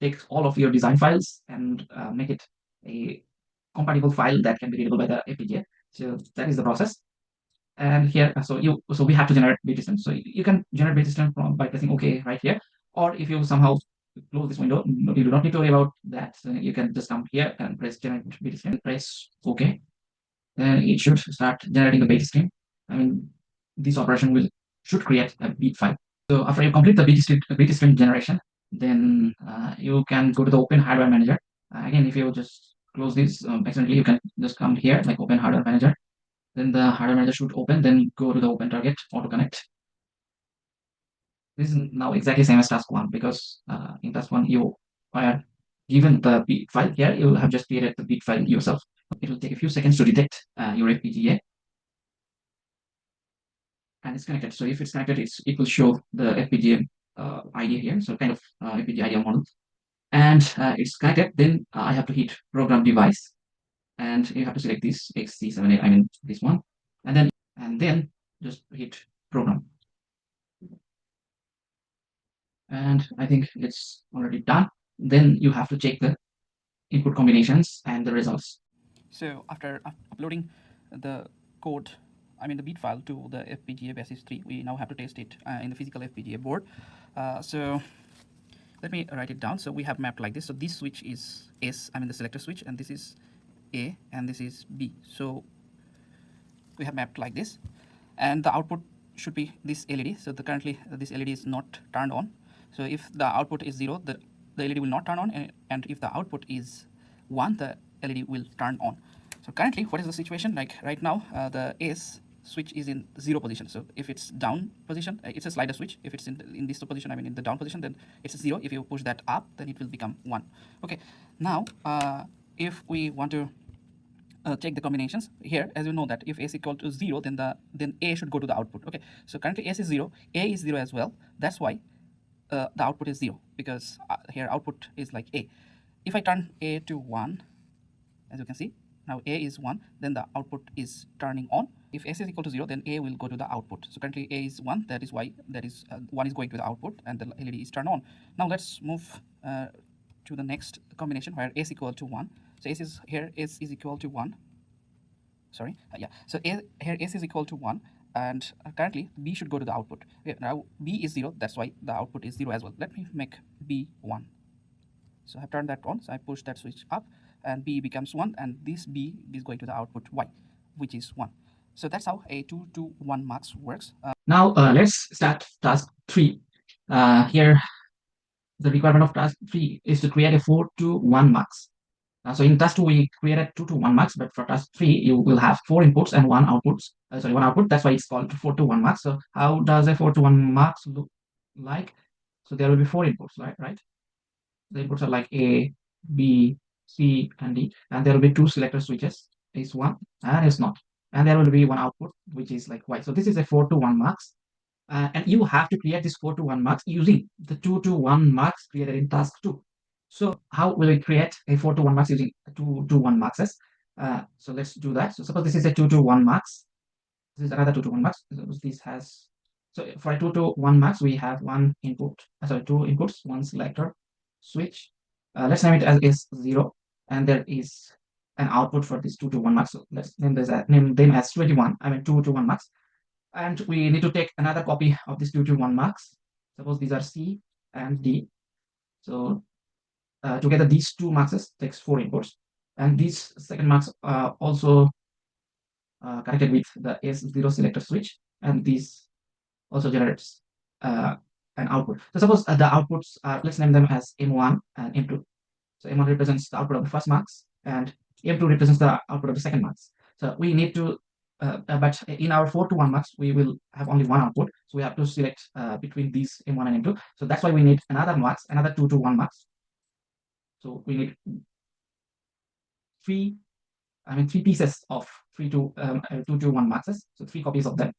takes all of your design files and make it a compatible file that can be readable by the FPGA. So that is the process. And here, so we have to generate bit stream. So you can generate bit stream by pressing OK right here, or if you somehow close this window, you do not need to worry about that. So you can just come here and press generate bit stream, press OK, then it should start generating the bit stream. This operation should create a bit file. So after you complete the bit stream generation, then you can go to the Open Hardware Manager. Again, if you just close this accidentally, you can just come here like Open Hardware Manager. Then the hardware manager should open, then go to the open target, auto connect. This is now exactly same as task one, because in task one you are given the bit file. Here you have just created the bit file yourself. It will take a few seconds to detect your FPGA, and it's connected. So if it's connected, it will show the FPGA ID here. So kind of FPGA ID model, and it's connected. Then I have to hit program device, and you have to select this XC78. This one, and then just hit program. And I think it's already done. Then you have to check the input combinations and the results. So after uploading the code, the bit file to the FPGA BASYS3, we now have to test it in the physical FPGA board. So let me write it down. So we have mapped like this. So this switch is S, the selector switch, and this is A, and this is B. So we have mapped like this, and the output should be this LED. So currently this LED is not turned on. So if the output is 0, the LED will not turn on, and if the output is 1, the LED will turn on. So currently, what is the situation? Like right now, the S switch is in 0 position. So if it's down position, it's a slider switch. If it's in this position, in the down position, then it's 0. If you push that up, then it will become 1. Okay. Now, if we want to check the combinations here, as you know that if S equal to 0, then A should go to the output. Okay. So currently S is 0, A is 0 as well. That's why the output is 0, because here output is like A. If I turn A to 1, as you can see, now A is 1, then the output is turning on. If S is equal to 0, then A will go to the output. So currently A is 1, that is why 1 is going to the output, and the LED is turned on. Now let's move to the next combination where S equal to 1. So S is equal to 1. Sorry, yeah. So here S is equal to 1, and currently B should go to the output. Now B is 0, that's why the output is 0 as well. Let me make B 1. So I've turned that on, so I push that switch up, and B becomes 1, and this B is going to the output Y, which is 1. So that's how a 2-to-1 MUX works. Now let's start task 3. Here, the requirement of task 3 is to create a 4-to-1 MUX. So in task 2, we created 2-to-1 MUX, but for task 3, you will have 4 inputs and 1 output. That's why it's called 4-to-1 MUX. So how does a 4-to-1 MUX look like? So there will be 4 inputs, right? The inputs are like A, B, C, and D, and there will be 2 selector switches, S1 and S0, and there will be 1 output, which is like Y. So this is a 4-to-1 MUX, and you have to create this 4-to-1 MUX using the 2-to-1 MUX created in task 2. So how will we create a 4-to-1 MUX using 2-to-1 MUXes? So let's do that. So suppose this is a 2-to-1 MUX. This is another 2-to-1 MUX. This has, so for a 2-to-1 MUX, we have 1 input, 2 inputs, 1 selector switch. Let's name it as S0, and there is an output for this 2 to 1 MUX. So let's name them as 21. I mean 2 to 1 MUX. And we need to take another copy of this 2 to 1 MUX. Suppose these are C and D. So together these two MUXes takes 4 inputs, and these second MUX also connected with the S0 selector switch, and this also generates uh, an output. So suppose the outputs are, let's name them as M1 and M2. So M1 represents the output of the first MUX, and M2 represents the output of the second MUX. So we need to, but in our 4 to 1 MUX, we will have only one output. So we have to select between these M1 and M2. So that's why we need another MUX, another 2 to 1 MUX. So we need three, three pieces of 2 to 1 MUXes. So 3 copies of them.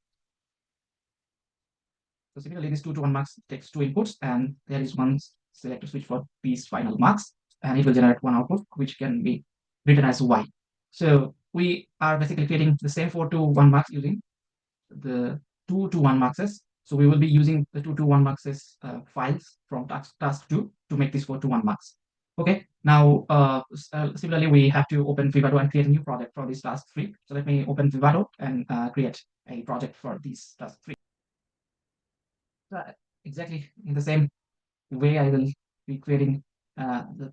So similarly, this 2 to 1 MUX takes 2 inputs, and there is one selector switch for these final MUX, and it will generate one output, which can be written as Y. So we are basically creating the same 4 to 1 MUX using the 2 to 1 MUXes. So we will be using the 2 to 1 MUXes files from task 2 to make this 4 to 1 MUX. Okay, now similarly, we have to open Vivado and create a new project for this task 3. So let me open Vivado and create a project for this task 3. So exactly in the same way, I will be creating the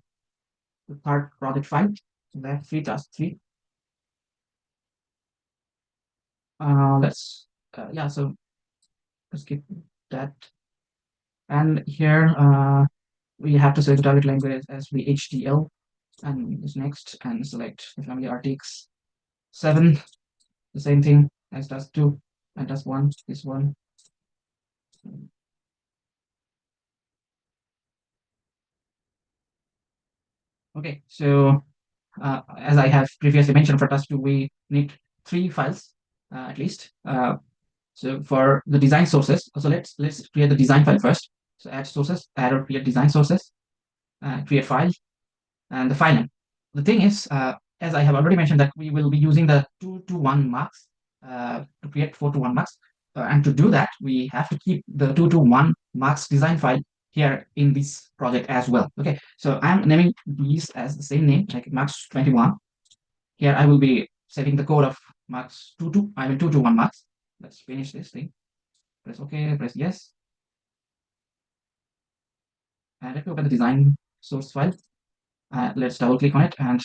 third project file. So that's 3 task 3. Let's yeah, so let's keep that. And here we have to select the target language as VHDL, and this next, and select the family RTX 7, the same thing as task 2 and task 1, this one. Okay, so as I have previously mentioned, for task 2 we need 3 files at least. So for the design sources, so let's create the design file first. So add sources, add or create design sources, create file, and the file name. The thing is, as I have already mentioned, that we will be using the 2 to 1 MUX to create 4 to 1 MUX. And to do that, we have to keep the 2 to 1 MUX design file here in this project as well. Okay, so I'm naming these as the same name, like MUX 21. Here I will be setting the code of MUX 2 to 1 MUX. Let's finish this thing. Press OK, press yes. And let me open the design source file. Let's double click on it, and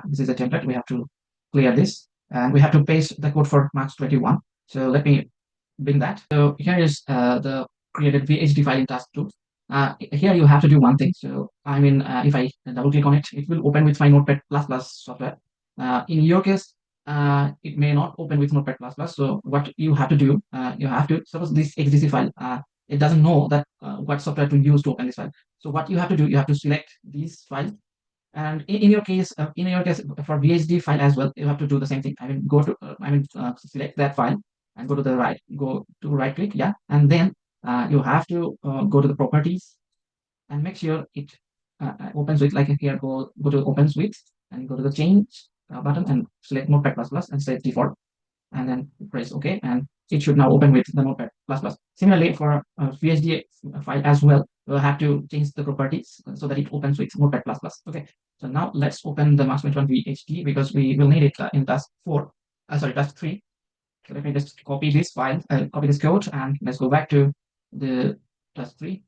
this is a template. We have to clear this, and we have to paste the code for MUX 21. So let me bring that. So here is the created VHD file in task 2. Here you have to do one thing. So if I double click on it, it will open with my Notepad++ software. In your case, it may not open with Notepad++. So what you have to do, you have to, suppose this XDC file, it doesn't know that what software to use to open this file. So what you have to do, you have to select this file, and in your case, for VHD file as well, you have to do the same thing. Go to select that file and go to the right, go to right click, yeah, and then you have to go to the properties and make sure it opens with, like here, go to opens with, and go to the change button and select Notepad++ and set default, and then press OK, and it should now open with the Notepad++. Similarly, for VHD file as well, we'll have to change the properties so that it opens with Notepad++. Okay, so now let's open the MUX 21 VHD because we will need it in task 4, task 3. So let me just copy this file, copy this code, and let's go back to the task 3.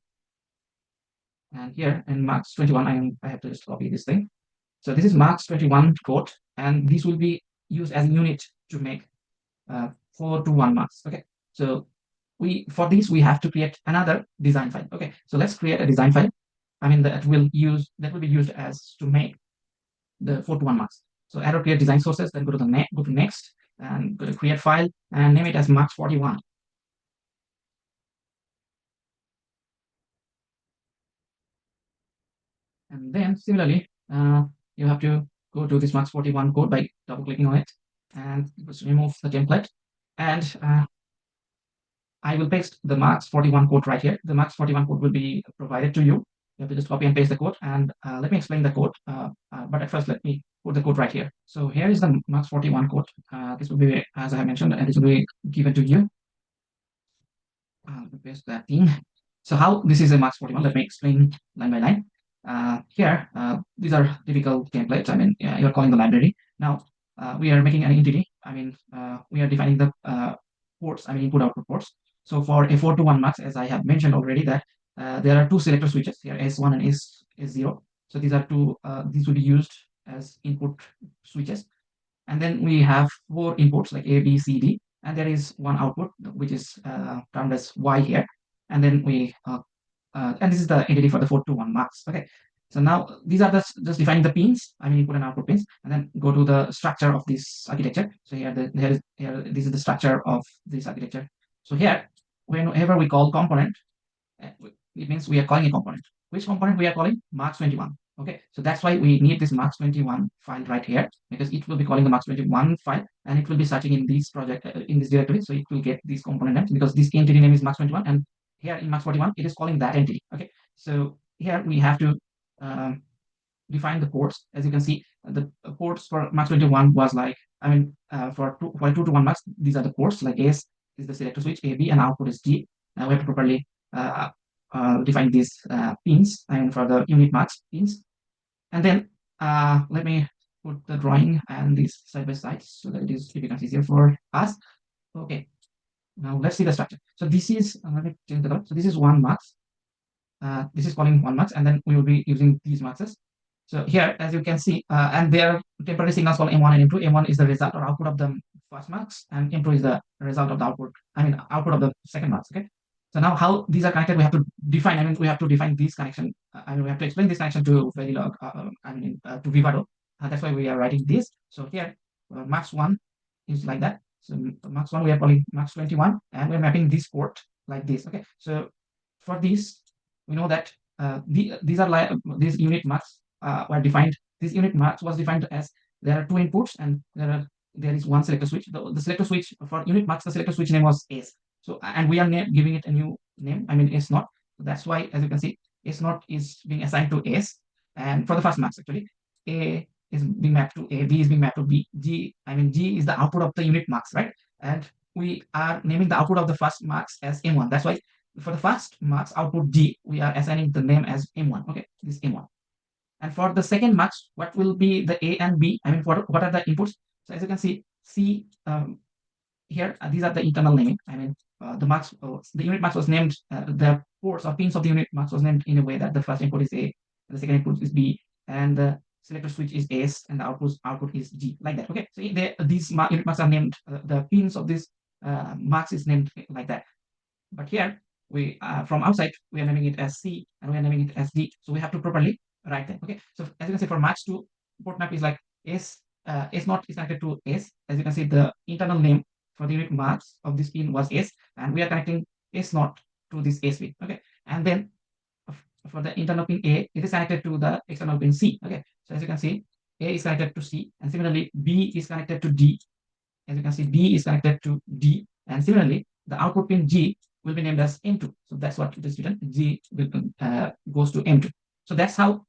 And here in MUX 21, I have to just copy this thing. So this is MUX 21 code, and this will be used as a unit to make 4 to 1 MUX. Okay, so for this we have to create another design file. Okay, so let's create a design file. That will be used as to make the 4 to 1 MUX. So add or create design sources, then go to next, and go to create file and name it as MUX 41. And then similarly, you have to go to this MUX 41 code by double clicking on it, and just remove the template, and I will paste the MUX 41 code right here. The MUX 41 code will be provided to you. You have to just copy and paste the code, and let me explain the code. But at first, let me put the code right here. So here is the MUX 41 code. This will be, as I have mentioned, and this will be given to you. I'll paste that in. So how this is a MUX 41? Let me explain line by line. Here, these are typical templates. You're calling the library. Now we are making an entity. We are defining the ports, input output ports. So for a 4 to 1 MUX, as I have mentioned already, that there are two selector switches here, S1 and S0. So these are two, these will be used as input switches. And then we have four inputs like A, B, C, D, and there is one output which is termed as Y here. And then and this is the entity for the 4 to 1 MUX. Okay, so now these are just defining the pins, input and output pins, and then go to the structure of this architecture. So here this is the structure of this architecture. So here, whenever we call component, it means we are calling a component. Which component we are calling? MUX21. Okay, so that's why we need this MUX21 file right here, because it will be calling the MUX21 file, and it will be searching in this project, in this directory. So it will get this component name, because this entity name is MUX21, and here in MUX41 it is calling that entity. Okay, so here we have to define the ports. As you can see, the ports for MUX21 was like, for 2 to 1 MUX, these are the ports. Like S is the selector switch, A, B, and output is G. Now we have to properly define these pins, for the unit MUX pins. And then let me put the drawing and these side by side so that it becomes easier for us. Okay, now let's see the structure. So this is, let me change the color. So this is 1 MUX. This is calling 1 MUX, and then we will be using these MUXes. So here, as you can see, and there are temporary signals called M1 and M2. M1 is the result or output of the first MUX, and M2 is the result of the output, output of the second MUX. Okay. So now how these are connected, we have to define, we have to define this connection. We have to explain this connection to Verilog, to Vivado. That's why we are writing this. So here, MUX1 is like that. So MUX1, we are calling MUX21, and we're mapping this port like this. Okay. So for this, we know that these are like these unit MUX were defined. This unit MUX was defined as there are two inputs and there is one selector switch. The selector switch for unit MUX, the selector switch name was S. So and we are giving it a new name. S naught. So that's why, as you can see, S naught is being assigned to S. And for the first MUX, actually, A is being mapped to A, B is being mapped to B. G is the output of the unit MUX, right? And we are naming the output of the first MUX as M1. That's why for the first MUX output G, we are assigning the name as M1. Okay, this is M1. And for the second MUX, what will be the A and B? What are the inputs? So as you can see, C here, these are the internal naming. The MUX, the unit MUX was named, the ports or pins of the unit MUX was named in a way that the first input is A, the second input is B, and the selector switch is S, and the output is G, like that. Okay, so these unit MUX are named, the pins of this MUX is named like that. But here, we from outside, we are naming it as C, and we are naming it as D. So we have to properly write them. Okay, so as you can see, for MUX2, port map is like S, S naught is connected to S. As you can see, the internal name for the unit MUX of this pin was S, and we are connecting S naught to this S pin. Okay, and then for the internal pin A, it is connected to the external pin C. Okay, so as you can see, A is connected to C, and similarly, B is connected to D. As you can see, B is connected to D, and similarly, the output pin G will be named as M2. So that's what it is written. G will, goes to M2. So that's how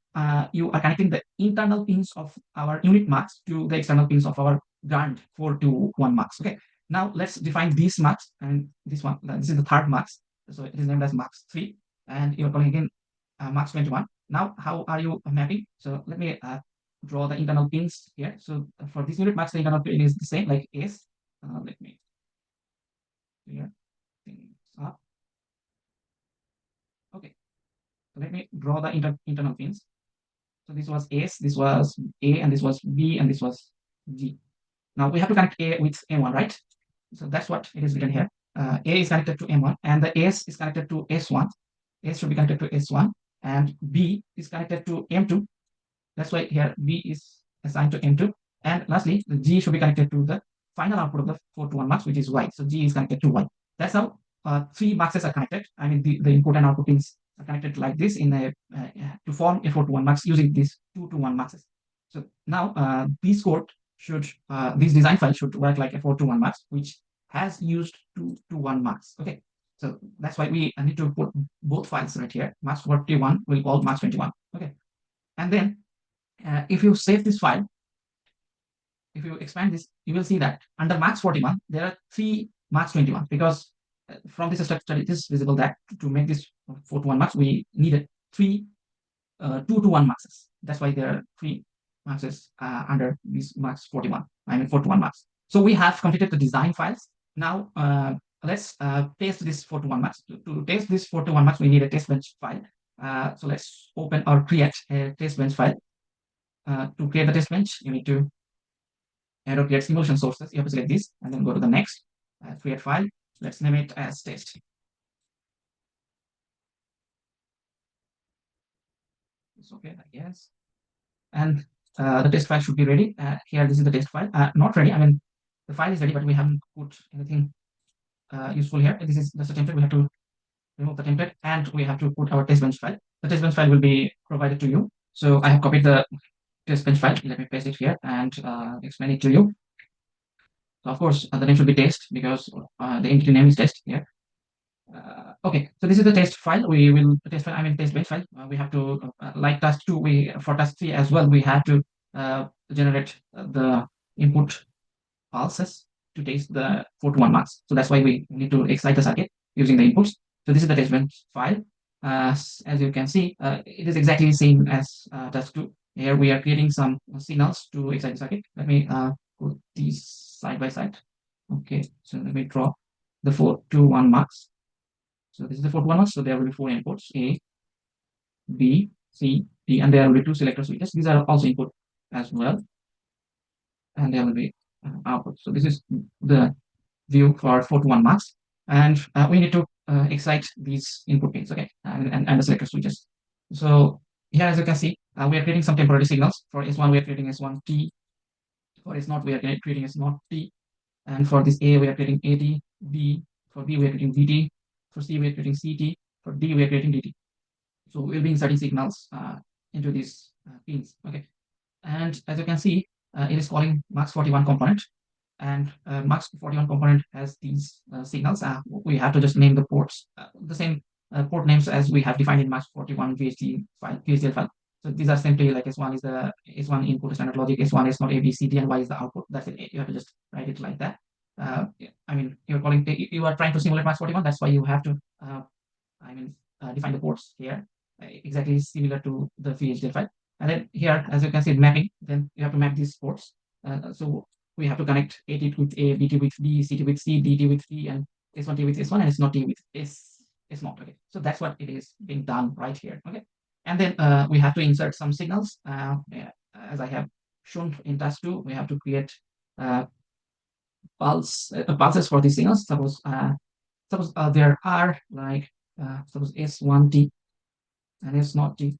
you are connecting the internal pins of our unit MUX to the external pins of our ground 4 to 1 MUX. Okay. Now let's define this MUX, and this one. This is the third MUX. So it is named as MUX3, and you're calling again MUX21. Now, how are you mapping? So let me draw the internal pins here. So for this unit MUX, the internal pin is the same, like S. Let me clear things up. Okay, so let me draw the internal pins. So this was S, this was A, and this was B, and this was G. Now we have to connect A with M1, right? So that's what it is written here. A is connected to M1, and the S is connected to S1. S should be connected to S1, and B is connected to M2. That's why here B is assigned to M2. And lastly, the G should be connected to the final output of the 4 to 1 MUX, which is Y. So G is connected to Y. That's how three MUXes are connected. The input and output pins are connected like this in a to form a 4 to 1 MUX using these 2 to 1 MUXes. So now this code should, this design file should work like a 4 to 1 MUX, which has used 2 to 1 MUX. Okay. So that's why we need to put both files right here. MUX41 will call MUX21. Okay. And then if you save this file, if you expand this, you will see that under MUX41, there are three MUX21, because from this structure, it is visible that to make this 4 to 1 MUX, we needed three 2 to 1 MUXes. That's why there are three MUX is under this MUX 41. I mean 41 MUX. So we have completed the design files. Now let's test this 41 MUX. To test this 41 MUX, we need a test bench file. So let's open or create a test bench file. To create the test bench, you need to arrow create simulation sources. You have to select this and then go to the next create file. Let's name it as test. It's okay, I guess. And the test file should be ready. Here, this is the test file. Not ready. I mean, the file is ready, but we haven't put anything useful here. This is just a template. We have to remove the template and we have to put our test bench file. The test bench file will be provided to you. So I have copied the test bench file. Let me paste it here and explain it to you. So of course, the name should be test because the entity name is test here. Okay, so this is the test file. We will test file. I mean test bench file. We have to like task 2. We for task 3 as well. We have to generate the input pulses to test the 41 marks. So that's why we need to excite the circuit using the inputs. So this is the test bench file. As you can see, it is exactly the same as task 2. Here we are creating some signals to excite the circuit. Let me put these side by side. Okay, so let me draw the 421 marks. So this is the 41 marks. So there will be 4 inputs: A, B, C, D, and there will be 2 selector switches. These are also input as well, and there will be output. So this is the view for 41 marks, and we need to excite these input pins, okay, and the selector switches. So here, as you can see, we are creating some temporary signals. For S1, we are creating S1T. For S0, we are creating S0T, and for this A, we are creating AT. B, for B, we are creating BT. For C, we are creating CT. For D, we are creating DT. So we'll be inserting signals into these pins, okay. And as you can see, it is calling MUX 41 component, and MUX 41 component has these signals. We have to just name the ports, the same port names as we have defined in MUX 41 VHDL file. So these are simply like S1 is the S1 input standard logic, S1 is not A, B, C, D, and Y is the output. That's it. You have to just write it like that. I mean, you are trying to simulate MUX 41. That's why you have to define the ports here exactly similar to the VHDL file. And then here, as you can see, mapping, then you have to map these ports. So we have to connect AT with A, BT with B, CT with C, DT with D, and S1T with S1, and S0T with S0. Okay, so that's what it is being done right here. Okay, and then we have to insert some signals. As I have shown in task 2, we have to create pulses for these signals. Suppose there are like suppose S1T and S0T.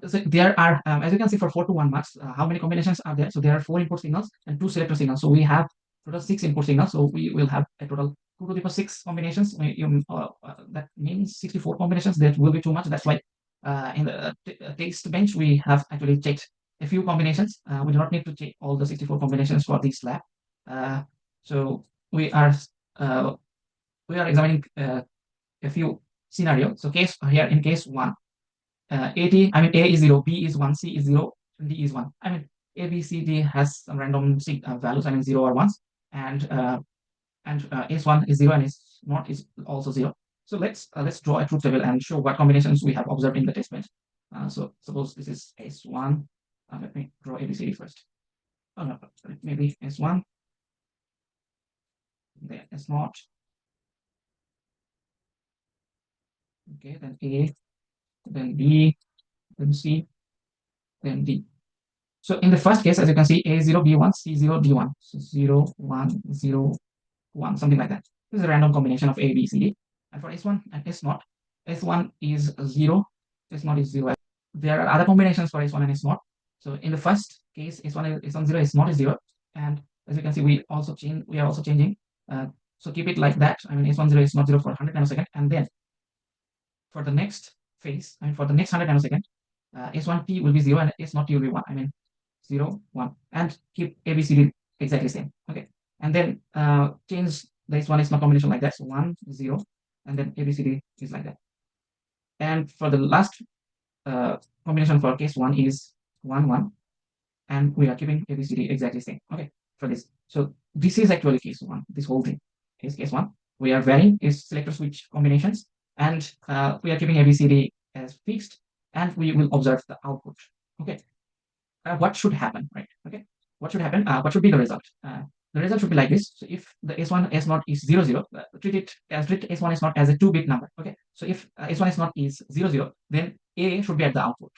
So there are, as you can see, for 421 MUX, how many combinations are there? So there are 4 input signals and 2 selector signals. So we have total 6 input signals. So we will have a total 2 to the power 6 combinations. That means 64 combinations. That will be too much. That's why in the test bench we have actually checked a few combinations. We do not need to check all the 64 combinations for this lab. So we are examining a few scenarios. So case here in case 1. AT, I mean, A is 0, B is 1, C is 0, and D is 1. I mean, A, B, C, D has some random values, I mean, 0 or 1s, and S1 is 0 and S0 is also 0. So let's draw a truth table and show what combinations we have observed in the test bench. So suppose this is S1. Let me draw ABCD first. Oh, no, maybe S1, then S0. Okay, then A, then B, then C, then D. So in the first case, as you can see, A0, B1, C0, D1. So 0, 1, 0, 1, something like that. This is a random combination of A, B, C, D. And for S1 and S0, S1 is 0, S0 is 0. There are other combinations for S1 and S0. So in the first case, S1 is 0, S0 is 0. And as you can see, we are also changing. So keep it like that. I mean, S1 0 is not 0 for 100 nanosecond. And then for the next phase, I mean, for the next 100 nanosecond, S1T will be 0 and S0T will be 1. I mean, 0, 1, and keep ABCD exactly same. Okay, and then change the S1 S0 combination like that. So 1, 0, and then ABCD is like that. And for the last combination for case 1 is 1, 1, and we are keeping ABCD exactly same. Okay, for this. So this is actually case 1. This whole thing is case 1. We are varying is selector switch combinations, and we are keeping ABCD as fixed, and we will observe the output. Okay. what should happen, right? Okay, what should happen? What should be the result? The result should be like this. So if the S1 S0 is 0 0, treat S1 S0 as a 2-bit number. Okay, so if S1 S0 is 0 0, then A should be at the output.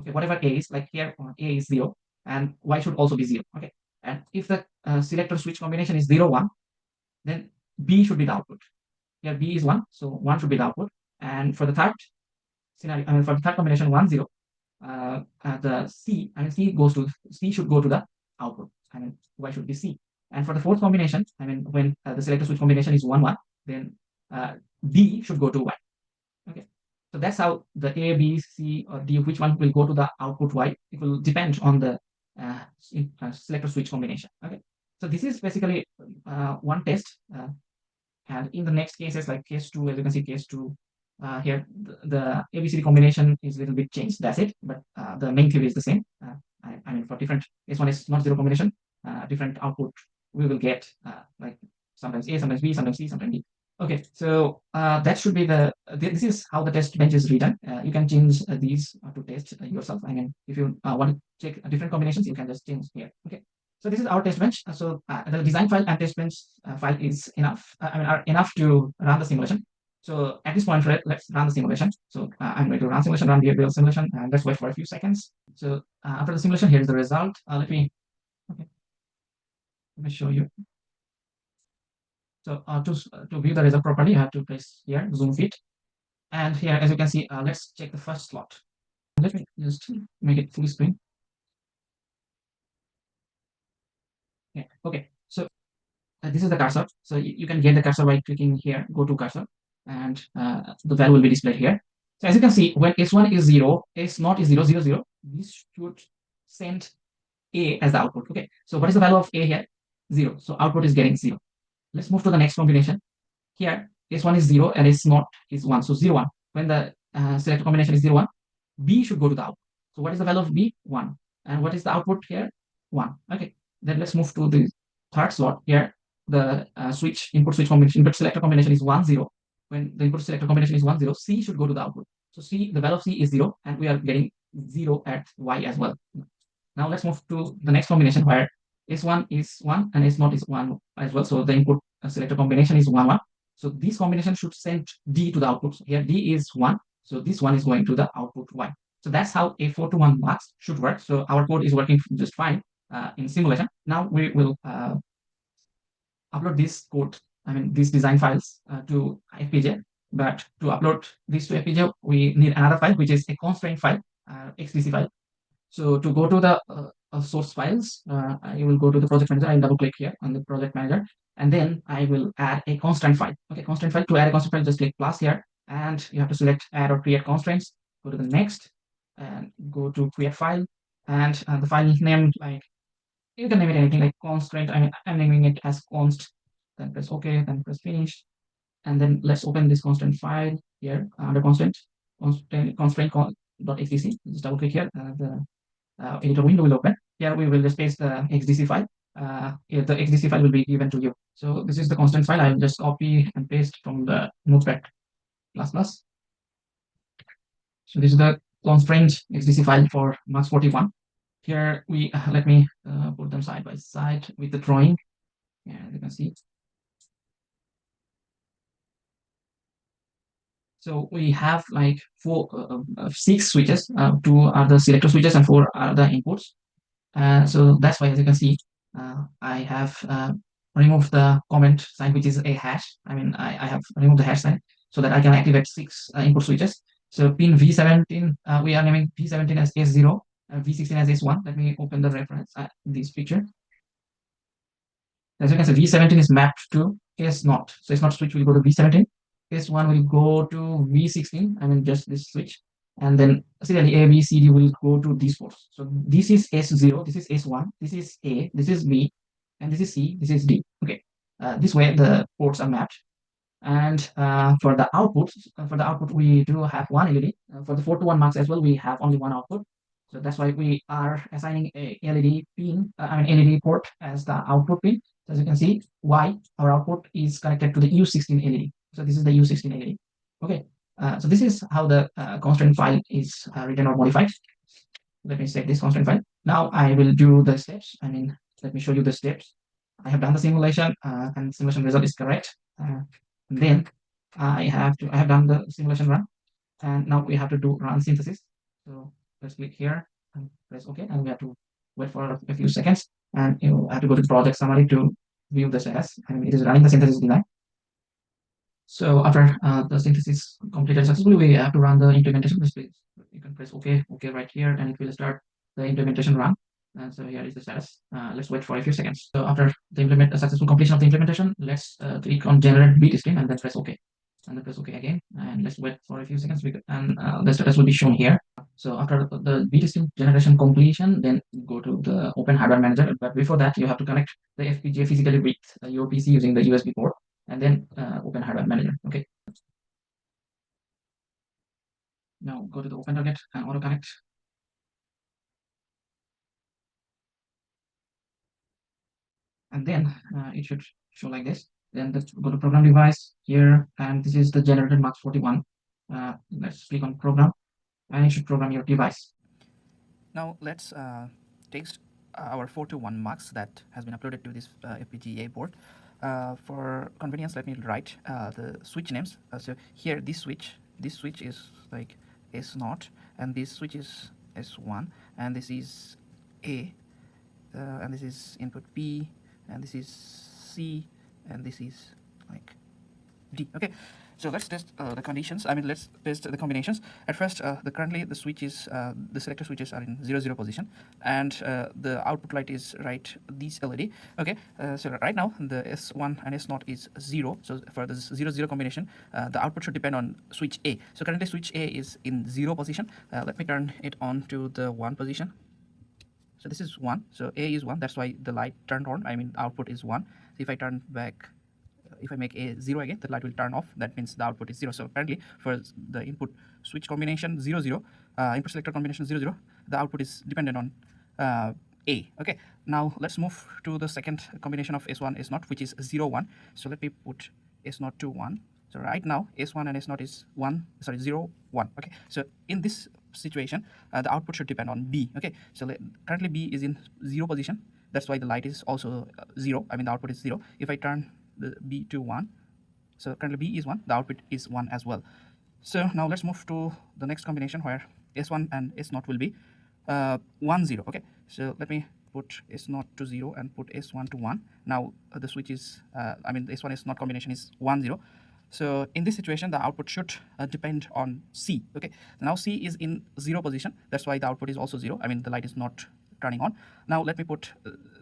Okay, whatever A is, like here A is 0 and Y should also be 0. Okay, and if the selector switch combination is 0 1, then B should be the output. Here B is 1, so 1 should be the output. And for the third scenario, I mean for the third combination 1 0, the C should go to the output. I mean, Y should be C. And for the fourth combination, I mean, when the selector switch combination is 1 1, then D should go to Y. Okay. So that's how the A, B, C, or D, which one will go to the output Y. It will depend on the selector switch combination. Okay. So this is basically one test. And in the next cases, like case 2, as you can see, case 2, here the ABCD combination is a little bit changed. That's it. But the main theory is the same. I mean, for different S1 is not zero combination, different output we will get, like sometimes A, sometimes B, sometimes C, sometimes D. Okay, so that should be this is how the test bench is written. You can change these to test yourself. I mean, if you want to check different combinations, you can just change here. Okay. So this is our test bench. So the design file and test bench file is enough. I mean, are enough to run the simulation. So at this point, let's run the simulation. So I'm going to run simulation, run the real simulation, and let's wait for a few seconds. So after the simulation, here's the result. Okay, let me show you. So to view the result properly, you have to press here, zoom fit. And here, as you can see, let's check the first slot. Let me just make it full screen. Yeah. Okay. So this is the cursor. So you can get the cursor by clicking here, go to cursor, and the value will be displayed here. So as you can see, when S1 is 0, S0 is 0 0 0, this should send A as the output. Okay. So what is the value of A here? 0. So output is getting 0. Let's move to the next combination. Here, S1 is 0 and S0 is 1. So 0 1. When the selector combination is 0 1, B should go to the output. So what is the value of B? 1. And what is the output here? 1. Okay. Then let's move to the third slot. Here, the input switch combination, input selector combination is 1 0. When the input selector combination is 1 0, C should go to the output. So C, the value of C is 0, and we are getting 0 at Y as well. Now let's move to the next combination where S1 is 1 and S0 is 1 as well. So the input selector combination is 1 1. So this combination should send D to the output. So here D is 1. So this one is going to the output Y. So that's how a 4-to-1 MUX should work. So our code is working just fine in simulation. Now we will upload this code, I mean, these design files to FPGA. But to upload this to FPGA, we need another file, which is a constraint file, XDC file. So to go to the source files, I will go to the project manager. I'll double click here on the project manager, and then I will add a constraint file. Okay, constraint file. To add a constraint file, just click plus here, and you have to select add or create constraints. Go to the next, and go to create file, and the file name, like you can name it anything, like constraint. I'm naming it as const. Then press OK. Then press finish, and then let's open this constraint file here under constraint.xdc. Just double click here. The editor window will open. Here we will just paste the XDC file. The XDC file will be given to you. So this is the constraint file. I will just copy and paste from the Notepad++. So this is the constraint XDC file for MUX 41. Here we let me put them side by side with the drawing. Yeah, you can see. So we have like 6 switches. 2 are the selector switches and 4 are the inputs. So that's why, as you can see, I have removed the comment sign, which is a hash. I mean, I have removed the hash sign so that I can activate 6 input switches. So pin V17, we are naming V17 as S0 and V16 as S1. Let me open the reference, this picture. As you can see, V17 is mapped to S0. So S0 switch will go to V17. S1 will go to V16. I mean, just this switch. And then serially A, B, C, D will go to these ports. So this is S0, this is S1, this is A, this is B, and this is C, this is D. Okay. This way the ports are mapped. And for the output, we do have one LED. For the 4-to-1 MUX as well, we have only one output. So that's why we are assigning a LED pin, LED port as the output pin. So as you can see, Y, our output is connected to the U16 LED. So this is the U16 LED. Okay. So this is how the constraint file is written or modified. Let me save this constraint file. Now I will do the steps. Let me show you the steps. I have done the simulation, and simulation result is correct. Then I have done the simulation run, and now we have to do run synthesis. So let's click here and press OK, and we have to wait for a few seconds, and you have to go to the project summary to view the status. It is running the synthesis design. So after the synthesis completed successfully, we have to run the implementation. You can press OK, OK right here, and it will start the implementation run. And so here is the status. Let's wait for a few seconds. So after the successful completion of the implementation, let's click on generate beat stream and then press OK. And then press OK again. And let's wait for a few seconds. And the status will be shown here. So after the beat stream generation completion, then go to the Open Hardware Manager. But before that, you have to connect the FPGA physically with your PC using the USB port, and then Open Hardware Manager. Okay. Now go to the Open Target and Auto Connect. And then it should show like this. Then let's go to Program Device here, and this is the generated MUX 41. Let's click on Program, and it should program your device. Now let's taste our 421 MUX that has been uploaded to this FPGA board. For convenience, let me write the switch names. So here, this switch is like S0, and this switch is S1, and this is A, and this is input P, and this is C, and this is like D. Okay, so let's test the conditions. Let's test the combinations. At first, currently the switches, the selector switches are in 0, 0 position, and the output light is right this LED. Okay, so right now the S1 and S0 is 0. So for the 0, 0 combination, the output should depend on switch A. So currently switch A is in 0 position. Let me turn it on to the 1 position. So this is 1. So A is 1. That's why the light turned on. Output is 1. So if I turn back, if I make A 0 again, the light will turn off. That means the output is 0. So currently for the input switch combination 0, 0, input selector combination 0, 0, the output is dependent on A. Okay, now let's move to the second combination of S1, S0, which is 0, 1. So let me put S0 to 1. So right now S1 and S0 is 0, 1. Okay, so in this situation, the output should depend on B. Okay, so currently B is in 0 position. That's why the light is also 0. The output is 0. If I turn the B to 1, so currently B is 1, the output is 1 as well. So now let's move to the next combination where S1 and S0 will be 1, 0. Okay, so let me put S0 to 0 and put S1 to 1. Now the switch is, the S1 S0 combination is 1, 0. So in this situation, the output should depend on C. Okay, now C is in 0 position. That's why the output is also 0. The light is not turning on. Now let me put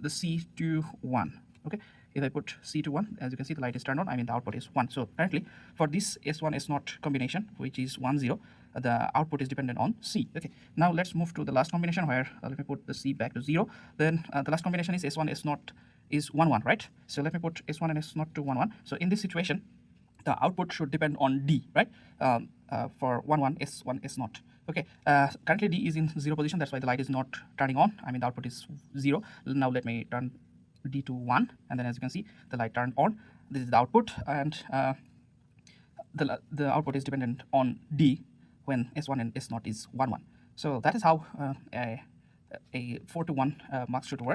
the C to 1. Okay, if I put C to 1, as you can see, the light is turned on. The output is 1. So currently for this S1 S0 combination, which is 1, 0, the output is dependent on C. Okay, now let's move to the last combination where let me put the C back to 0. Then the last combination is S1 S0 is 1, 1, right? So let me put S1 and S0 to 1, 1. So in this situation, the output should depend on D, right? For 1, 1, S1, S0. Okay, currently D is in 0 position. That's why the light is not turning on. The output is 0. Now let me turn D to 1, and then as you can see, the light turned on. This is the output, and the output is dependent on D when S1 and S0 is 1, 1. So that is how a 4 to 1 MUX should work.